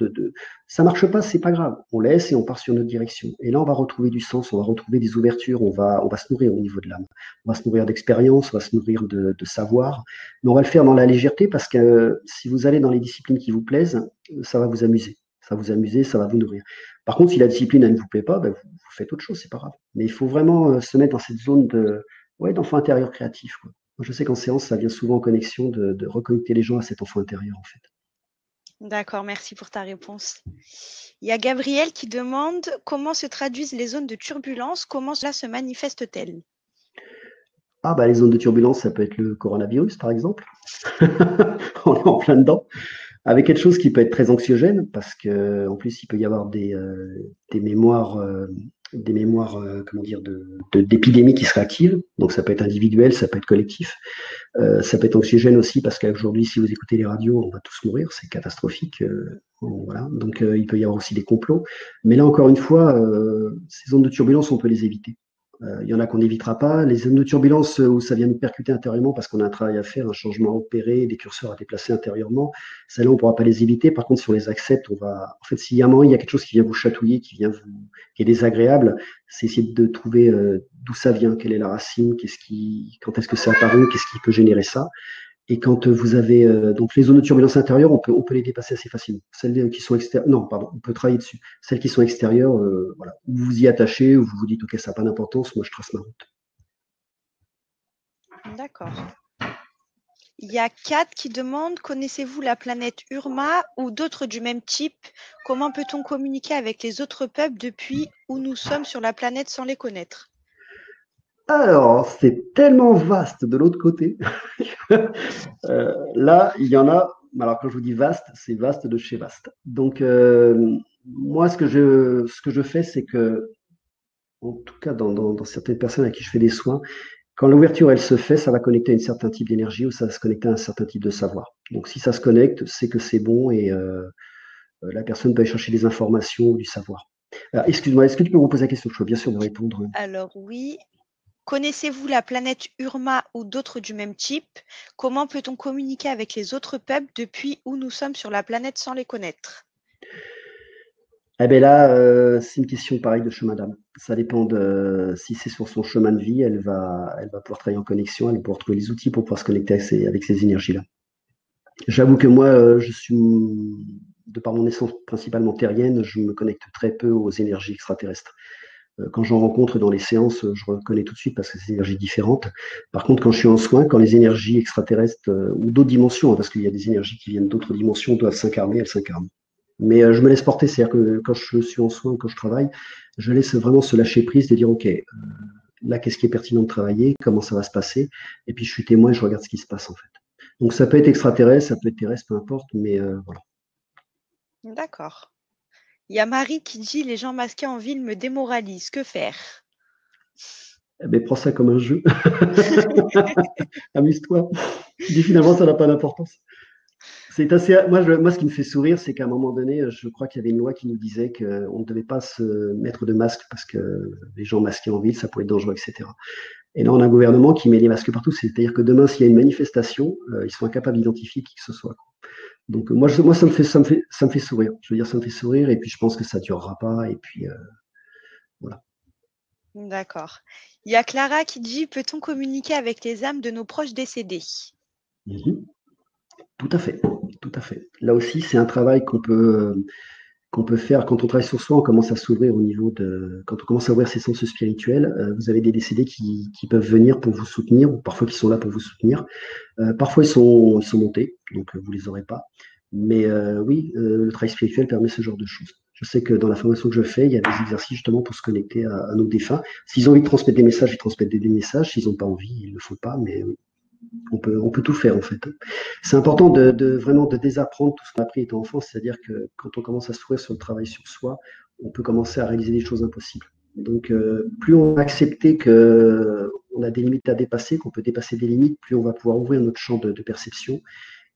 ça marche pas, c'est pas grave. On laisse et on part sur notre direction. Et là, on va retrouver du sens, on va retrouver des ouvertures, on va se nourrir au niveau de l'âme. On va se nourrir d'expérience, on va se nourrir de savoir. Mais on va le faire dans la légèreté parce que si vous allez dans les disciplines qui vous plaisent, ça va vous amuser. Ça va vous amuser, ça va vous nourrir. Par contre, si la discipline, elle ne vous plaît pas, ben, vous faites autre chose, c'est pas grave. Mais il faut vraiment se mettre dans cette zone d'enfant intérieur créatif, quoi. Moi, je sais qu'en séance, ça vient souvent en connexion de reconnecter les gens à cet enfant intérieur, en fait. D'accord, merci pour ta réponse. Il y a Gabriel qui demande comment se traduisent les zones de turbulence, comment cela se manifeste-t-elle? Ah, bah, les zones de turbulence, ça peut être le coronavirus, par exemple. On est en plein dedans. Avec quelque chose qui peut être très anxiogène, parce que en plus, il peut y avoir des mémoires, comment dire, d'épidémies qui se réactivent. Donc, ça peut être individuel, ça peut être collectif. Ça peut être anxiogène aussi, parce qu'aujourd'hui, si vous écoutez les radios, on va tous mourir, c'est catastrophique. Voilà. Donc, il peut y avoir aussi des complots. Mais là, encore une fois, ces zones de turbulence, on peut les éviter. Il y en a qu'on n'évitera pas. Les zones de turbulence où ça vient nous percuter intérieurement parce qu'on a un travail à faire, un changement à opérer, des curseurs à déplacer intérieurement, celles-là, on ne pourra pas les éviter. Par contre, si on les accepte, on va. En fait, s'il y a un moment, il y a quelque chose qui vient vous chatouiller, qui est désagréable, c'est essayer de trouver d'où ça vient, quelle est la racine, quand est-ce que c'est apparu, qu'est-ce qui peut générer ça. Et quand vous avez donc les zones de turbulence intérieure, on peut les dépasser assez facilement. Celles qui sont extérieures, non, pardon, on peut travailler dessus. Celles qui sont extérieures, voilà, vous vous y attachez, ou vous vous dites ok, ça n'a pas d'importance, moi je trace ma route. D'accord. Il y a Kat qui demande connaissez-vous la planète Urma ou d'autres du même type? Comment peut-on communiquer avec les autres peuples depuis où nous sommes sur la planète sans les connaître? Alors, c'est tellement vaste de l'autre côté. Là, il y en a. Alors, quand je vous dis vaste, c'est vaste de chez vaste. Donc, moi, ce que je fais, c'est que, en tout cas, dans certaines personnes à qui je fais des soins, quand l'ouverture, elle se fait, ça va connecter à un certain type d'énergie ou ça va se connecter à un certain type de savoir. Donc, si ça se connecte, c'est que c'est bon et la personne peut aller chercher des informations ou du savoir. Alors, excuse-moi, est-ce que tu peux me reposer la question? Je peux bien sûr me répondre. Alors oui. Connaissez-vous la planète Urma ou d'autres du même type? Comment peut-on communiquer avec les autres peuples depuis où nous sommes sur la planète sans les connaître? Eh bien là, c'est une question pareille de chemin d'âme. Ça dépend de si c'est sur son chemin de vie, elle va pouvoir travailler en connexion, elle va pouvoir trouver les outils pour pouvoir se connecter avec ces énergies-là. J'avoue que moi, je suis, de par mon essence principalement terrienne, je me connecte très peu aux énergies extraterrestres. Quand j'en rencontre dans les séances, je reconnais tout de suite parce que c'est des énergies différentes. Par contre, quand je suis en soin, quand les énergies extraterrestres ou d'autres dimensions, hein, parce qu'il y a des énergies qui viennent d'autres dimensions, doivent s'incarner, elles s'incarnent. Mais je me laisse porter, c'est-à-dire que quand je suis en soin, quand je travaille, je laisse vraiment se lâcher prise, de dire ok, là qu'est-ce qui est pertinent de travailler, comment ça va se passer, et puis je suis témoin et je regarde ce qui se passe en fait. Donc ça peut être extraterrestre, ça peut être terrestre, peu importe, mais voilà. D'accord. Il y a Marie qui dit les gens masqués en ville me démoralisent. Que faire? Eh ben, prends ça comme un jeu. Amuse-toi. Finalement, ça n'a pas d'importance. C'est assez. Moi, ce qui me fait sourire, c'est qu'à un moment donné, je crois qu'il y avait une loi qui nous disait qu'on ne devait pas se mettre de masque parce que les gens masqués en ville, ça pouvait être dangereux, etc. Et là, on a un gouvernement qui met des masques partout. C'est-à-dire que demain, s'il y a une manifestation, ils sont incapables d'identifier qui que ce soit. Donc moi, ça me fait sourire. Je veux dire, ça me fait sourire et puis je pense que ça durera pas et puis voilà. D'accord. Il y a Clara qui dit peut-on communiquer avec les âmes de nos proches décédés? Tout à fait, tout à fait. Là aussi, c'est un travail qu'on peut faire quand on travaille sur soi. On commence à s'ouvrir au niveau quand on commence à ouvrir ses sens spirituels. Vous avez des décédés qui peuvent venir pour vous soutenir ou parfois qui sont là pour vous soutenir. Parfois, ils sont montés, donc vous les aurez pas. Mais oui, le travail spirituel permet ce genre de choses. Je sais que dans la formation que je fais, il y a des exercices justement pour se connecter à nos défunts. S'ils ont envie de transmettre des messages, ils transmettent des messages. S'ils n'ont pas envie, ils ne le font pas. Mais On peut tout faire en fait. C'est important vraiment de désapprendre tout ce qu'on a appris étant enfant, c'est-à-dire que quand on commence à s'ouvrir sur le travail sur soi, on peut commencer à réaliser des choses impossibles. Donc plus on va accepter qu'on a des limites à dépasser, qu'on peut dépasser des limites, plus on va pouvoir ouvrir notre champ de perception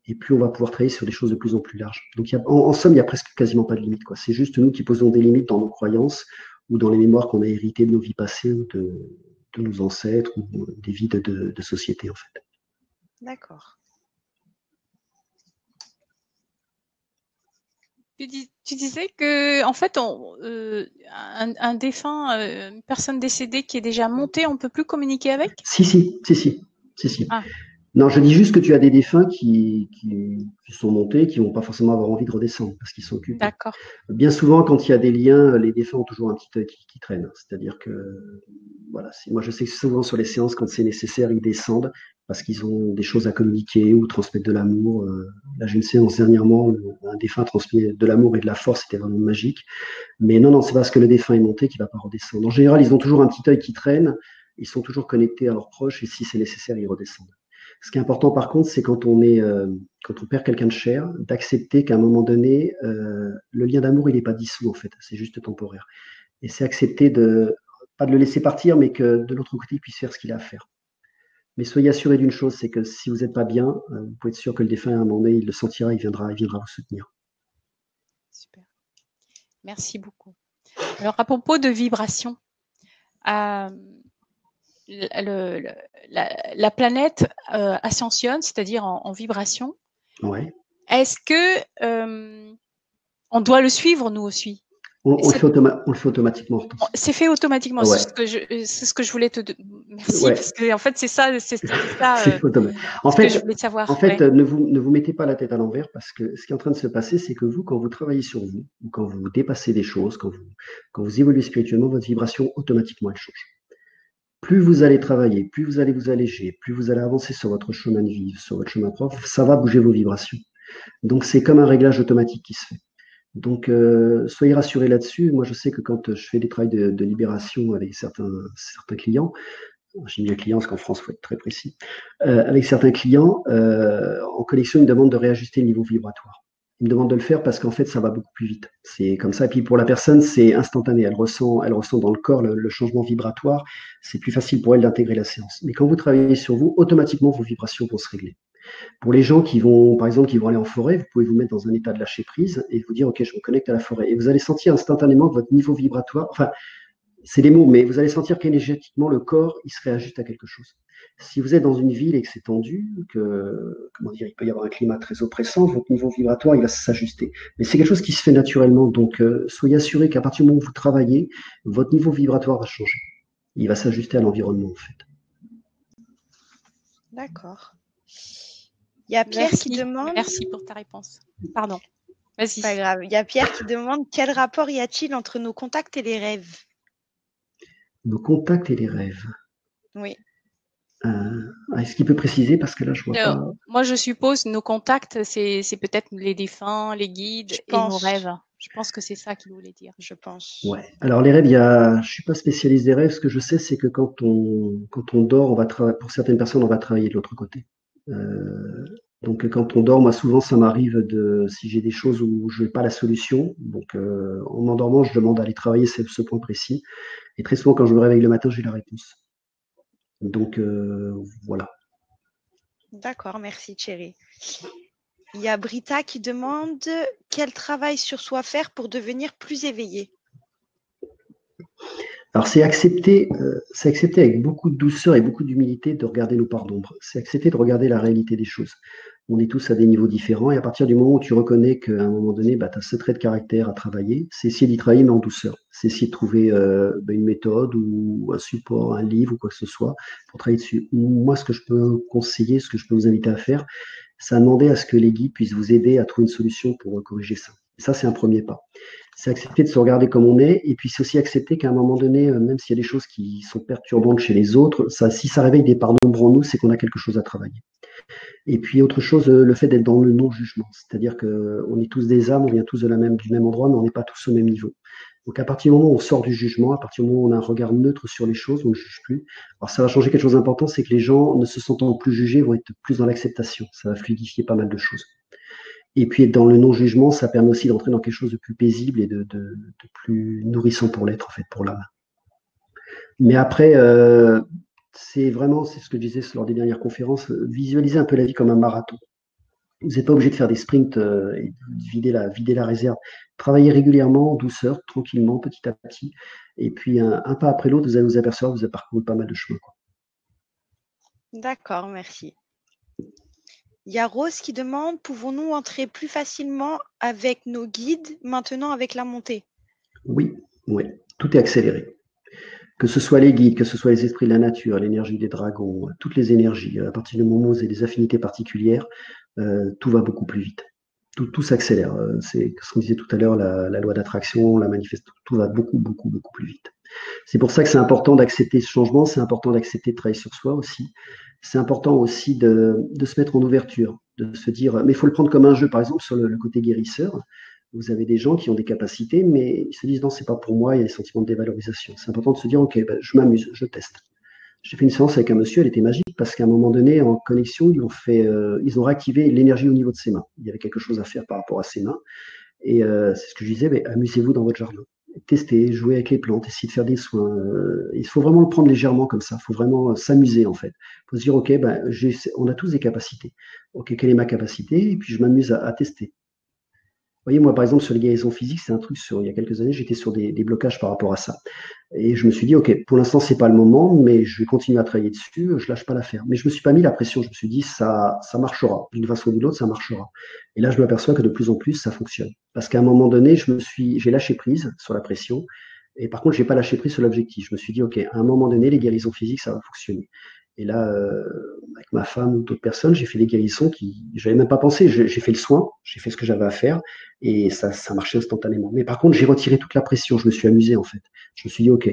et plus on va pouvoir travailler sur des choses de plus en plus larges. Donc en somme, il n'y a presque quasiment pas de limites. C'est juste nous qui posons des limites dans nos croyances ou dans les mémoires qu'on a héritées de nos vies passées ou de nos ancêtres ou des vies de société en fait. D'accord. Tu disais que, en fait, un défunt, une personne décédée qui est déjà montée, on ne peut plus communiquer avec? Si. Ah. Non, je dis juste que tu as des défunts qui sont montés, qui vont pas forcément avoir envie de redescendre parce qu'ils sont occupés. D'accord. Bien souvent, quand il y a des liens, les défunts ont toujours un petit œil qui traîne. C'est-à-dire que, voilà, moi je sais que souvent sur les séances, quand c'est nécessaire, ils descendent parce qu'ils ont des choses à communiquer ou transmettre de l'amour. Là, j'ai une séance dernièrement, un défunt transmet de l'amour et de la force, c'était vraiment magique. Mais non, c'est parce que le défunt est monté qu'il va pas redescendre. En général, ils ont toujours un petit œil qui traîne, ils sont toujours connectés à leurs proches et si c'est nécessaire, ils redescendent. Ce qui est important par contre, c'est quand on perd quelqu'un de cher, d'accepter qu'à un moment donné, le lien d'amour, il n'est pas dissous en fait, c'est juste temporaire. Et c'est accepter pas de le laisser partir, mais que de l'autre côté, il puisse faire ce qu'il a à faire. Mais soyez assurés d'une chose, c'est que si vous n'êtes pas bien, vous pouvez être sûr que le défunt, à un moment donné, il le sentira, il viendra vous soutenir. Super. Merci beaucoup. Alors, à propos de vibration, la planète ascensionne, c'est-à-dire en vibration. Ouais. Est-ce que on doit le suivre, nous aussi? On le fait automatiquement. C'est fait automatiquement. Ouais. C'est ce que je voulais te. Merci, ouais. parce que en fait, c'est ça. C'est ça. En fait, que je voulais savoir. En fait, ne vous mettez pas la tête à l'envers parce que ce qui est en train de se passer, c'est que vous, quand vous travaillez sur vous, ou quand vous dépassez des choses, quand vous évoluez spirituellement, votre vibration automatiquement elle change. Plus vous allez travailler, plus vous allez vous alléger, plus vous allez avancer sur votre chemin de vie, sur votre chemin propre, ça va bouger vos vibrations. Donc c'est comme un réglage automatique qui se fait. Donc, soyez rassurés là-dessus. Moi, je sais que quand je fais des travaux de libération avec certains clients, j'ai mis un client parce qu'en France, il faut être très précis, avec certains clients, en connexion, ils me demandent de réajuster le niveau vibratoire. Ils me demandent de le faire parce qu'en fait, ça va beaucoup plus vite. C'est comme ça. Et puis, pour la personne, c'est instantané. Elle ressent dans le corps le changement vibratoire. C'est plus facile pour elle d'intégrer la séance. Mais quand vous travaillez sur vous, automatiquement, vos vibrations vont se régler. Pour les gens qui vont, par exemple, qui vont aller en forêt, vous pouvez vous mettre dans un état de lâcher prise et vous dire, OK, je me connecte à la forêt. Et vous allez sentir instantanément que votre niveau vibratoire, enfin, c'est des mots, mais vous allez sentir qu'énergétiquement, le corps, il se réajuste à quelque chose. Si vous êtes dans une ville et que c'est tendu, il peut y avoir un climat très oppressant, votre niveau vibratoire, il va s'ajuster. Mais c'est quelque chose qui se fait naturellement. Donc, soyez assurés qu'à partir du moment où vous travaillez, votre niveau vibratoire va changer. Il va s'ajuster à l'environnement, en fait. D'accord. Il y a Pierre qui demande. Merci pour ta réponse. Pardon. Vas-y. Pas grave. Il y a Pierre qui demande quel rapport y a-t-il entre nos contacts et les rêves? Nos contacts et les rêves. Oui. Est-ce qu'il peut préciser parce que là je vois pas. Moi je suppose nos contacts c'est peut-être les défunts, les guides et nos rêves. Je pense que c'est ça qu'il voulait dire. Je pense. Ouais. Alors les rêves, je suis pas spécialiste des rêves. Ce que je sais, c'est que quand on dort, pour certaines personnes, on va travailler de l'autre côté. Donc quand on dort, moi souvent ça m'arrive si j'ai des choses où je n'ai pas la solution. Donc en m'endormant, je demande d'aller travailler ce point précis. Et très souvent, quand je me réveille le matin, j'ai la réponse. Donc voilà. D'accord, merci Thierry. Il y a Brita qui demande quel travail sur soi faire pour devenir plus éveillé. Alors c'est accepter avec beaucoup de douceur et beaucoup d'humilité de regarder nos parts d'ombre. C'est accepter de regarder la réalité des choses. On est tous à des niveaux différents et à partir du moment où tu reconnais qu'à un moment donné, tu as ce trait de caractère à travailler, c'est essayer d'y travailler mais en douceur. C'est essayer de trouver une méthode ou un support, un livre ou quoi que ce soit pour travailler dessus. Moi, ce que je peux conseiller, ce que je peux vous inviter à faire, c'est à demander à ce que les guides puissent vous aider à trouver une solution pour corriger ça. Et ça, c'est un premier pas. C'est accepter de se regarder comme on est, et puis c'est aussi accepter qu'à un moment donné, même s'il y a des choses qui sont perturbantes chez les autres, si ça réveille des parts d'ombre en nous, c'est qu'on a quelque chose à travailler. Et puis autre chose, le fait d'être dans le non-jugement, c'est-à-dire qu'on est tous des âmes, on vient tous du même endroit, mais on n'est pas tous au même niveau. Donc, à partir du moment où on sort du jugement, à partir du moment où on a un regard neutre sur les choses, on ne juge plus. Alors, ça va changer quelque chose d'important, c'est que les gens, ne se sentant plus jugés, vont être plus dans l'acceptation. Ça va fluidifier pas mal de choses. Et puis, être dans le non-jugement, ça permet aussi d'entrer dans quelque chose de plus paisible et de plus nourrissant pour l'être, en fait, pour l'âme. Mais après, c'est ce que je disais lors des dernières conférences, visualiser un peu la vie comme un marathon. Vous n'êtes pas obligé de faire des sprints et de vider la réserve. Travaillez régulièrement, en douceur, tranquillement, petit à petit. Et puis, un pas après l'autre, vous allez vous apercevoir que vous avez parcouru pas mal de chemin, quoi. D'accord, merci. Il y a Rose qui demande, pouvons-nous entrer plus facilement avec nos guides maintenant avec la montée? Oui, oui, tout est accéléré. Que ce soit les guides, que ce soit les esprits de la nature, l'énergie des dragons, toutes les énergies, à partir du moment où vous avez des affinités particulières, tout va beaucoup plus vite. Tout s'accélère. C'est ce qu'on disait tout à l'heure, la loi d'attraction, la manifestation, tout va beaucoup, beaucoup, beaucoup plus vite. C'est pour ça que c'est important d'accepter ce changement, c'est important d'accepter de travailler sur soi aussi. C'est important aussi de se mettre en ouverture, de se dire, mais il faut le prendre comme un jeu, par exemple, sur le côté guérisseur. Vous avez des gens qui ont des capacités, mais ils se disent non, c'est pas pour moi, il y a des sentiments de dévalorisation. C'est important de se dire, ok, ben, je m'amuse, je teste. J'ai fait une séance avec un monsieur, elle était magique parce qu'à un moment donné, en connexion, ils ont réactivé l'énergie au niveau de ses mains. Il y avait quelque chose à faire par rapport à ses mains. Et c'est ce que je disais, mais amusez-vous dans votre jardin. Testez, jouez avec les plantes, essayez de faire des soins. Il faut vraiment le prendre légèrement comme ça. Il faut vraiment s'amuser en fait. Il faut se dire, ok, ben, on a tous des capacités. Ok, quelle est ma capacité? Et puis je m'amuse à tester. Vous voyez, moi, par exemple, sur les guérisons physiques, c'est un truc il y a quelques années, j'étais sur des blocages par rapport à ça. Et je me suis dit, OK, pour l'instant, c'est pas le moment, mais je vais continuer à travailler dessus, je lâche pas l'affaire. Mais je me suis pas mis la pression, je me suis dit, ça marchera. D'une façon ou d'une autre, ça marchera. Et là, je m'aperçois que de plus en plus, ça fonctionne. Parce qu'à un moment donné, j'ai lâché prise sur la pression. Et par contre, j'ai pas lâché prise sur l'objectif. Je me suis dit, OK, à un moment donné, les guérisons physiques, ça va fonctionner. Et là, avec ma femme ou d'autres personnes, j'ai fait des guérisons je n'avais même pas pensé. J'ai fait le soin, j'ai fait ce que j'avais à faire et ça marchait instantanément. Mais par contre, j'ai retiré toute la pression. Je me suis amusé en fait. Je me suis dit, OK,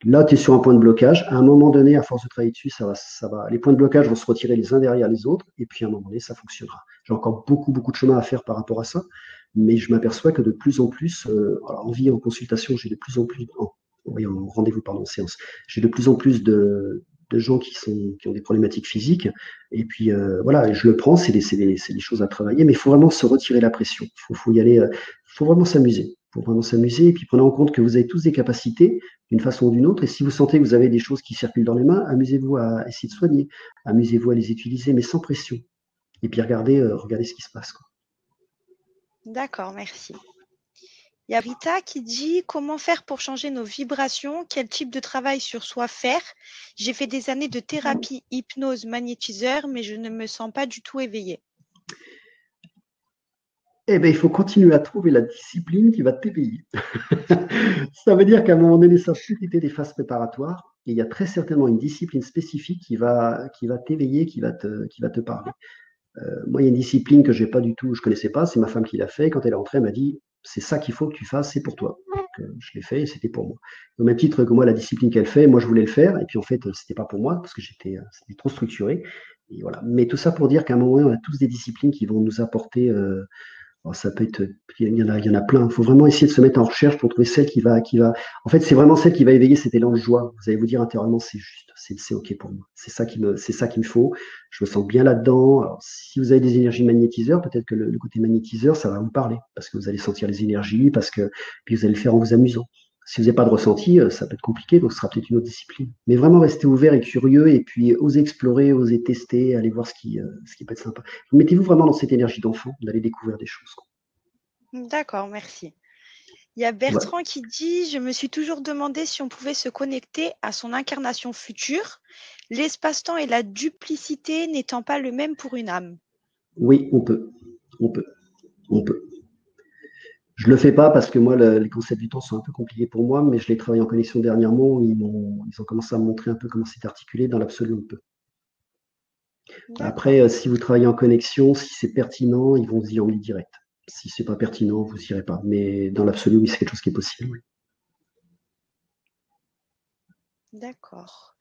là, tu es sur un point de blocage. À un moment donné, à force de travailler dessus, ça va. Les points de blocage vont se retirer les uns derrière les autres et puis à un moment donné, ça fonctionnera. J'ai encore beaucoup, beaucoup de chemin à faire par rapport à ça. Mais je m'aperçois que de plus en plus, en vie, en consultation, j'ai de plus en plus, en rendez-vous, pardon, en séance, j'ai de plus en plus de gens qui ont des problématiques physiques. Et puis voilà, je le prends, c'est des choses à travailler, mais il faut vraiment se retirer la pression. Il faut y aller, faut vraiment s'amuser. Il faut vraiment s'amuser. Et puis prenez en compte que vous avez tous des capacités d'une façon ou d'une autre. Et si vous sentez que vous avez des choses qui circulent dans les mains, amusez-vous à essayer de soigner. Amusez-vous à les utiliser, mais sans pression. Et puis regardez ce qui se passe, quoi. D'accord, merci. Il y a Rita qui dit comment faire pour changer nos vibrations, quel type de travail sur soi faire. J'ai fait des années de thérapie, hypnose, magnétiseur, mais je ne me sens pas du tout éveillée. Eh bien, il faut continuer à trouver la discipline qui va t'éveiller. Ça veut dire qu'à un moment donné, ça peut être des phases préparatoires. Et il y a très certainement une discipline spécifique qui va t'éveiller, qui va te parler. Moi, il y a une discipline que j'ai pas du tout, je connaissais pas, c'est ma femme qui l'a fait. Quand elle est rentrée, elle m'a dit, c'est ça qu'il faut que tu fasses, c'est pour toi. Donc, je l'ai fait et c'était pour moi. Au même titre que moi, la discipline qu'elle fait, moi, je voulais le faire. Et puis, en fait, c'était pas pour moi parce que c'était trop structuré. Et voilà. Mais tout ça pour dire qu'à un moment, on a tous des disciplines qui vont nous apporter. Alors, ça peut être, il y en a plein. Il faut vraiment essayer de se mettre en recherche pour trouver celle qui va. En fait, c'est vraiment celle qui va éveiller cet élan de joie. Vous allez vous dire intérieurement, c'est juste, c'est ok pour moi. C'est ça qu'il me faut. Je me sens bien là-dedans. Alors, si vous avez des énergies magnétiseurs, peut-être que le côté magnétiseur, ça va vous parler parce que vous allez sentir les énergies, puis vous allez le faire en vous amusant. Si vous n'avez pas de ressenti, ça peut être compliqué, donc ce sera peut-être une autre discipline. Mais vraiment restez ouvert et curieux et puis osez explorer, osez tester, allez voir ce qui peut être sympa. Mettez-vous vraiment dans cette énergie d'enfant, d'aller découvrir des choses. D'accord, merci. Il y a Bertrand qui dit « Je me suis toujours demandé si on pouvait se connecter à son incarnation future, l'espace-temps et la duplicité n'étant pas le même pour une âme. » Oui, on peut. Je le fais pas parce que moi, les concepts du temps sont un peu compliqués pour moi, mais je l'ai travaillé en connexion dernièrement. Ils ont commencé à me montrer un peu comment c'est articulé. Dans l'absolu, on peut. Après, si vous travaillez en connexion, si c'est pertinent, ils vont vous y emmener direct. Si c'est pas pertinent, vous n'y irez pas. Mais dans l'absolu, oui, c'est quelque chose qui est possible. Oui. D'accord.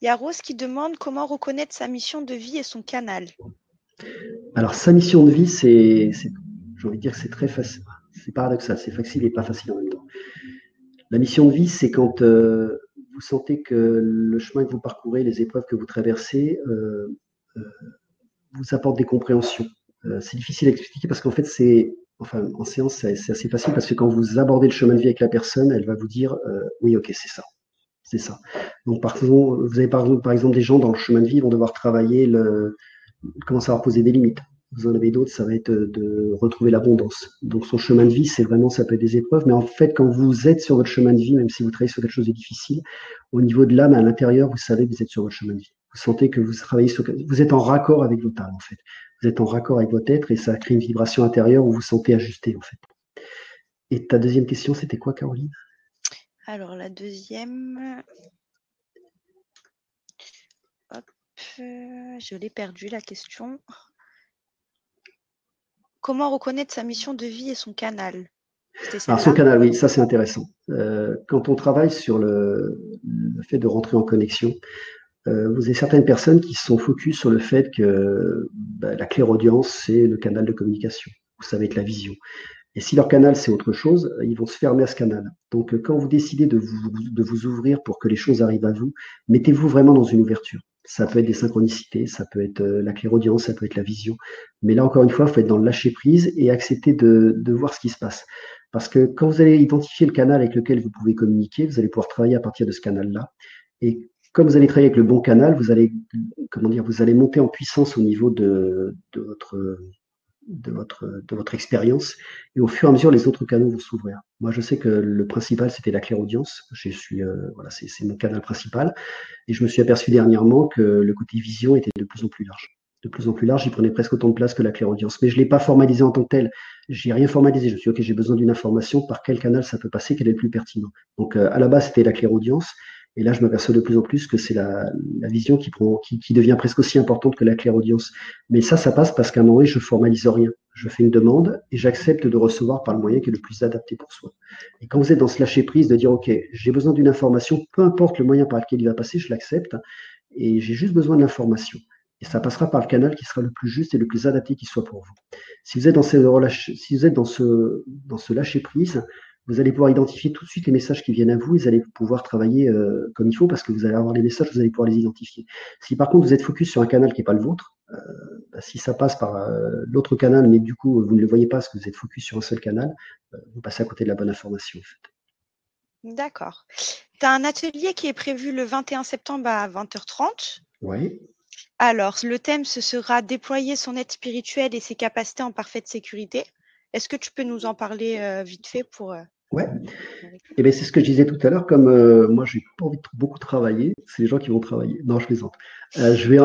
Il y a Rose qui demande comment reconnaître sa mission de vie et son canal. Alors, sa mission de vie, j'ai envie de dire que c'est très facile. C'est paradoxal, c'est facile et pas facile en même temps. La mission de vie, c'est quand vous sentez que le chemin que vous parcourez, les épreuves que vous traversez, vous apportent des compréhensions. C'est difficile à expliquer parce qu'en fait, en séance, c'est assez facile parce que quand vous abordez le chemin de vie avec la personne, elle va vous dire oui, ok, c'est ça. C'est ça. Donc, par exemple, vous avez par exemple des gens dans le chemin de vie vont devoir travailler commencer à poser des limites. Vous en avez d'autres, ça va être de retrouver l'abondance. Donc son chemin de vie, c'est vraiment, ça peut être des épreuves, mais en fait, quand vous êtes sur votre chemin de vie, même si vous travaillez sur quelque chose de difficile, au niveau de l'âme, à l'intérieur, vous savez que vous êtes sur votre chemin de vie. Vous sentez que vous travaillez vous êtes en raccord avec votre âme, en fait. Vous êtes en raccord avec votre être et ça crée une vibration intérieure où vous vous sentez ajusté, en fait. Et ta deuxième question, c'était quoi, Caroline? Alors, la deuxième. Hop, je l'ai perdue, la question. Comment reconnaître sa mission de vie et son canal? Alors, son canal, oui, ça c'est intéressant. Quand on travaille sur le fait de rentrer en connexion, vous avez certaines personnes qui sont focus sur le fait que la clairaudience, c'est le canal de communication. Ça va être la vision. Et si leur canal, c'est autre chose, ils vont se fermer à ce canal. Donc, quand vous décidez de vous ouvrir pour que les choses arrivent à vous, mettez-vous vraiment dans une ouverture. Ça peut être des synchronicités, ça peut être la clairaudience, ça peut être la vision. Mais là, encore une fois, il faut être dans le lâcher-prise et accepter de voir ce qui se passe. Parce que quand vous allez identifier le canal avec lequel vous pouvez communiquer, vous allez pouvoir travailler à partir de ce canal-là. Et comme vous allez travailler avec le bon canal, vous allez, vous allez monter en puissance au niveau de votre expérience. Et au fur et à mesure, les autres canaux vont s'ouvrir. Moi, je sais que le principal, c'était la clairaudience. Voilà, c'est mon canal principal. Et je me suis aperçu dernièrement que le côté vision était de plus en plus large. De plus en plus large, il prenait presque autant de place que la clairaudience. Mais je ne l'ai pas formalisé en tant que tel. J'ai rien formalisé. Je me suis dit, OK, j'ai besoin d'une information. Par quel canal ça peut passer? Quel est le plus pertinent? Donc, à la base, c'était la clairaudience. Et là, je m'aperçois de plus en plus que c'est la vision qui devient presque aussi importante que la clairaudience. Mais ça passe parce qu'à un moment donné, je formalise rien. Je fais une demande et j'accepte de recevoir par le moyen qui est le plus adapté pour soi. Et quand vous êtes dans ce lâcher prise de dire, OK, j'ai besoin d'une information, peu importe le moyen par lequel il va passer, je l'accepte et j'ai juste besoin de l'information. Et ça passera par le canal qui sera le plus juste et le plus adapté qui soit pour vous. Si vous êtes dans ce lâcher prise, vous allez pouvoir identifier tout de suite les messages qui viennent à vous et vous allez pouvoir travailler comme il faut parce que vous allez avoir les messages, vous allez pouvoir les identifier. Si par contre vous êtes focus sur un canal qui n'est pas le vôtre, si ça passe par l'autre canal, mais du coup vous ne le voyez pas parce que vous êtes focus sur un seul canal, vous passez à côté de la bonne information en fait. D'accord. Tu as un atelier qui est prévu le 21 septembre à 20h30. Oui. Alors, le thème, ce sera déployer son aide spirituelle et ses capacités en parfaite sécurité. Est-ce que tu peux nous en parler vite fait pour… Ouais. Et bien, c'est ce que je disais tout à l'heure, comme moi, j'ai pas envie de beaucoup travailler, c'est les gens qui vont travailler. Non, je plaisante. Je vais.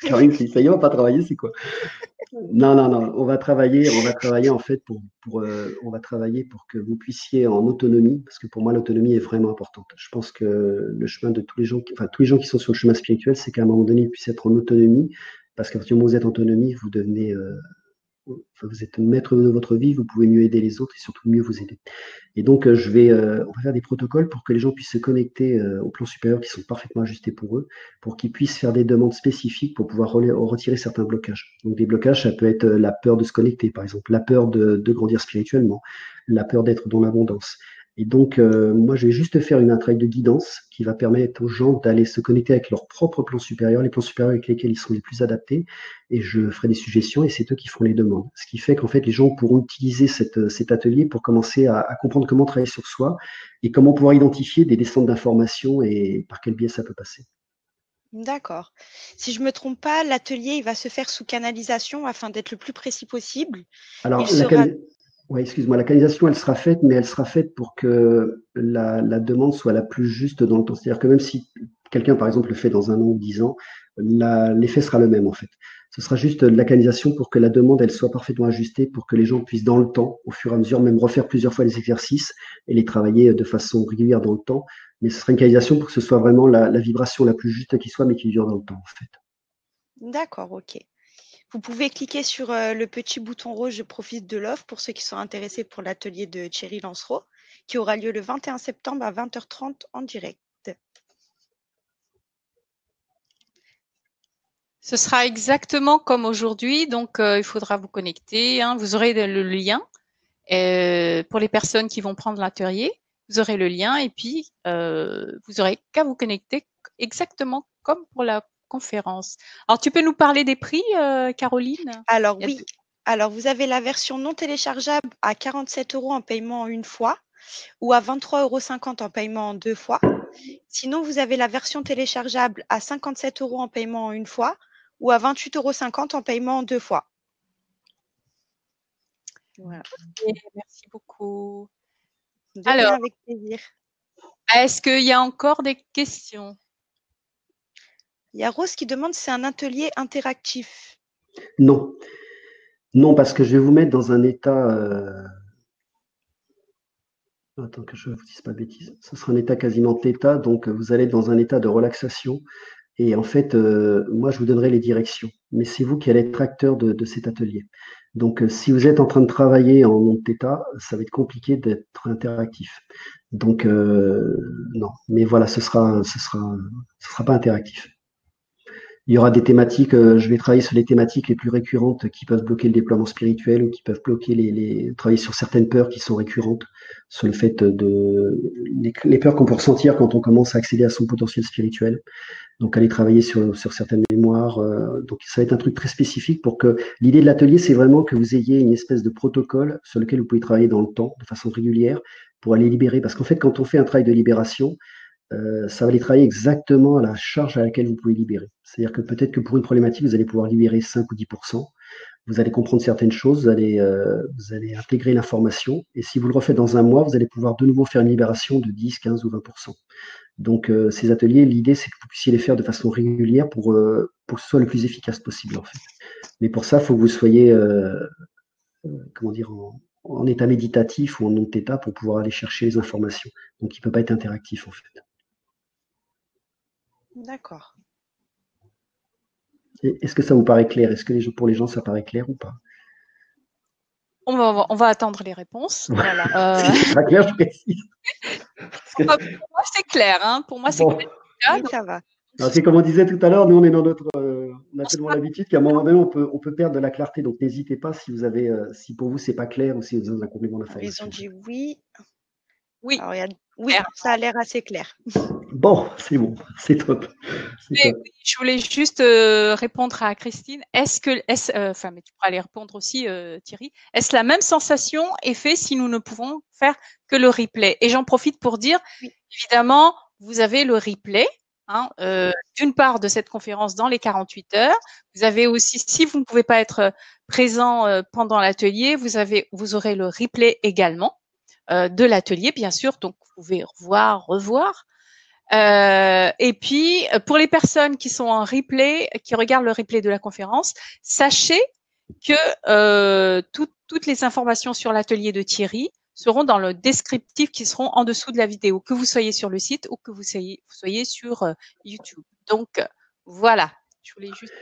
Karine, ça y est, on va pas travailler, c'est quoi? Non, on va travailler en fait on va travailler pour que vous puissiez en autonomie, parce que pour moi l'autonomie est vraiment importante. Je pense que le chemin de tous les gens, tous les gens qui sont sur le chemin spirituel, c'est qu'à un moment donné, ils puissent être en autonomie, parce qu'à partir du moment où vous êtes en autonomie, vous devenez, vous êtes maître de votre vie, vous pouvez mieux aider les autres et surtout mieux vous aider. Et donc, on va faire des protocoles pour que les gens puissent se connecter au plan supérieur qui sont parfaitement ajustés pour eux, pour qu'ils puissent faire des demandes spécifiques pour pouvoir retirer certains blocages. Donc, des blocages, ça peut être la peur de se connecter, par exemple, la peur de grandir spirituellement, la peur d'être dans l'abondance. Et donc, moi, je vais juste faire un travail de guidance qui va permettre aux gens d'aller se connecter avec leur propre plan supérieur, les plans supérieurs avec lesquels ils sont les plus adaptés. Et je ferai des suggestions et c'est eux qui feront les demandes. Ce qui fait qu'en fait, les gens pourront utiliser cet atelier pour commencer à comprendre comment travailler sur soi et comment pouvoir identifier des descentes d'informations et par quel biais ça peut passer. D'accord. Si je ne me trompe pas, l'atelier il va se faire sous canalisation afin d'être le plus précis possible. Alors, excuse-moi, la canalisation, elle sera faite, mais elle sera faite pour que la demande soit la plus juste dans le temps. C'est-à-dire que même si quelqu'un, par exemple, le fait dans 1 an ou 10 ans, l'effet sera le même, en fait. Ce sera juste de la canalisation pour que la demande, elle soit parfaitement ajustée, pour que les gens puissent, dans le temps, au fur et à mesure, même refaire plusieurs fois les exercices et les travailler de façon régulière dans le temps. Mais ce sera une canalisation pour que ce soit vraiment la vibration la plus juste qui soit, mais qui dure dans le temps, en fait. D'accord, ok. Vous pouvez cliquer sur le petit bouton rose « Je profite de l'offre » pour ceux qui sont intéressés pour l'atelier de Thierry Lancereau, qui aura lieu le 21 septembre à 20h30 en direct. Ce sera exactement comme aujourd'hui, donc il faudra vous connecter, hein, vous aurez le lien Pour les personnes qui vont prendre l'atelier, vous aurez le lien et puis vous aurez qu'à vous connecter exactement comme pour la conférence. Alors, tu peux nous parler des prix, Caroline? Alors Il y a oui, alors vous avez la version non téléchargeable à 47 € en paiement en une fois ou à 23,50 € en paiement en 2 fois. Sinon, vous avez la version téléchargeable à 57 € en paiement en une fois ou à 28,50 € en paiement en 2 fois. Voilà. Ok, merci beaucoup. De Alors, rien, avec plaisir. est-ce qu'il y a encore des questions? Il y a Rose qui demande si c'est un atelier interactif. Non. Non, parce que je vais vous mettre dans un état. Attends que je ne vous dise pas de bêtises. Ce sera un état quasiment θ, donc vous allez être dans un état de relaxation. Et en fait, moi, je vous donnerai les directions. Mais c'est vous qui allez être acteur de cet atelier. Donc, si vous êtes en train de travailler en onde θ, ça va être compliqué d'être interactif. Donc, non. Mais voilà, ce sera pas interactif. Il y aura des thématiques, je vais travailler sur les thématiques les plus récurrentes qui peuvent bloquer le déploiement spirituel ou qui peuvent bloquer travailler sur certaines peurs qui sont récurrentes, sur le fait les peurs qu'on peut ressentir quand on commence à accéder à son potentiel spirituel. Donc, aller travailler sur certaines mémoires. Donc, ça va être un truc très spécifique pour que l'idée de l'atelier, c'est vraiment que vous ayez une espèce de protocole sur lequel vous pouvez travailler dans le temps, de façon régulière, pour aller libérer. Parce qu'en fait, quand on fait un travail de libération, ça va aller travailler exactement à la charge à laquelle vous pouvez libérer. C'est-à-dire que peut-être que pour une problématique, vous allez pouvoir libérer 5 ou 10%. Vous allez comprendre certaines choses, vous allez intégrer l'information. Et si vous le refaites dans un mois, vous allez pouvoir de nouveau faire une libération de 10, 15 ou 20%. Donc, ces ateliers, l'idée, c'est que vous puissiez les faire de façon régulière pour que ce soit le plus efficace possible, en fait. Mais pour ça, il faut que vous soyez, comment dire, en état méditatif ou en onde θ pour pouvoir aller chercher les informations. Donc, il ne peut pas être interactif, en fait. D'accord. Est-ce que ça vous paraît clair? Est-ce que pour les gens, ça paraît clair ou pas? On va attendre les réponses. Voilà. Si c'est pas clair, je précise. Pour moi, c'est clair. Hein. Pour moi, c'est Bon. clair. Oui, Donc, ça va. C'est comme on disait tout à l'heure, nous on est dans on a tellement l'habitude qu'à un moment donné on peut perdre de la clarté. Donc n'hésitez pas si vous avez, si pour vous c'est pas clair ou si vous avez un complément Alors, ils ont d'information. dit oui. oui, Alors, oui, clair. ça a l'air assez clair. Bon, c'est top, c'est top. Oui, je voulais juste répondre à Christine. Enfin, mais tu pourras aller répondre aussi, Thierry. Est-ce la même sensation est faite si nous ne pouvons faire que le replay? Et j'en profite pour dire, Oui. évidemment, vous avez le replay, hein, d'une part de cette conférence dans les 48 heures. Vous avez aussi, si vous ne pouvez pas être présent pendant l'atelier, vous aurez le replay également de l'atelier, bien sûr. Donc, vous pouvez revoir. Et puis, pour les personnes qui sont en replay, qui regardent le replay de la conférence, sachez que toutes les informations sur l'atelier de Thierry seront dans le descriptif qui seront en dessous de la vidéo, que vous soyez sur le site ou que vous soyez sur YouTube. Donc, voilà, je voulais juste…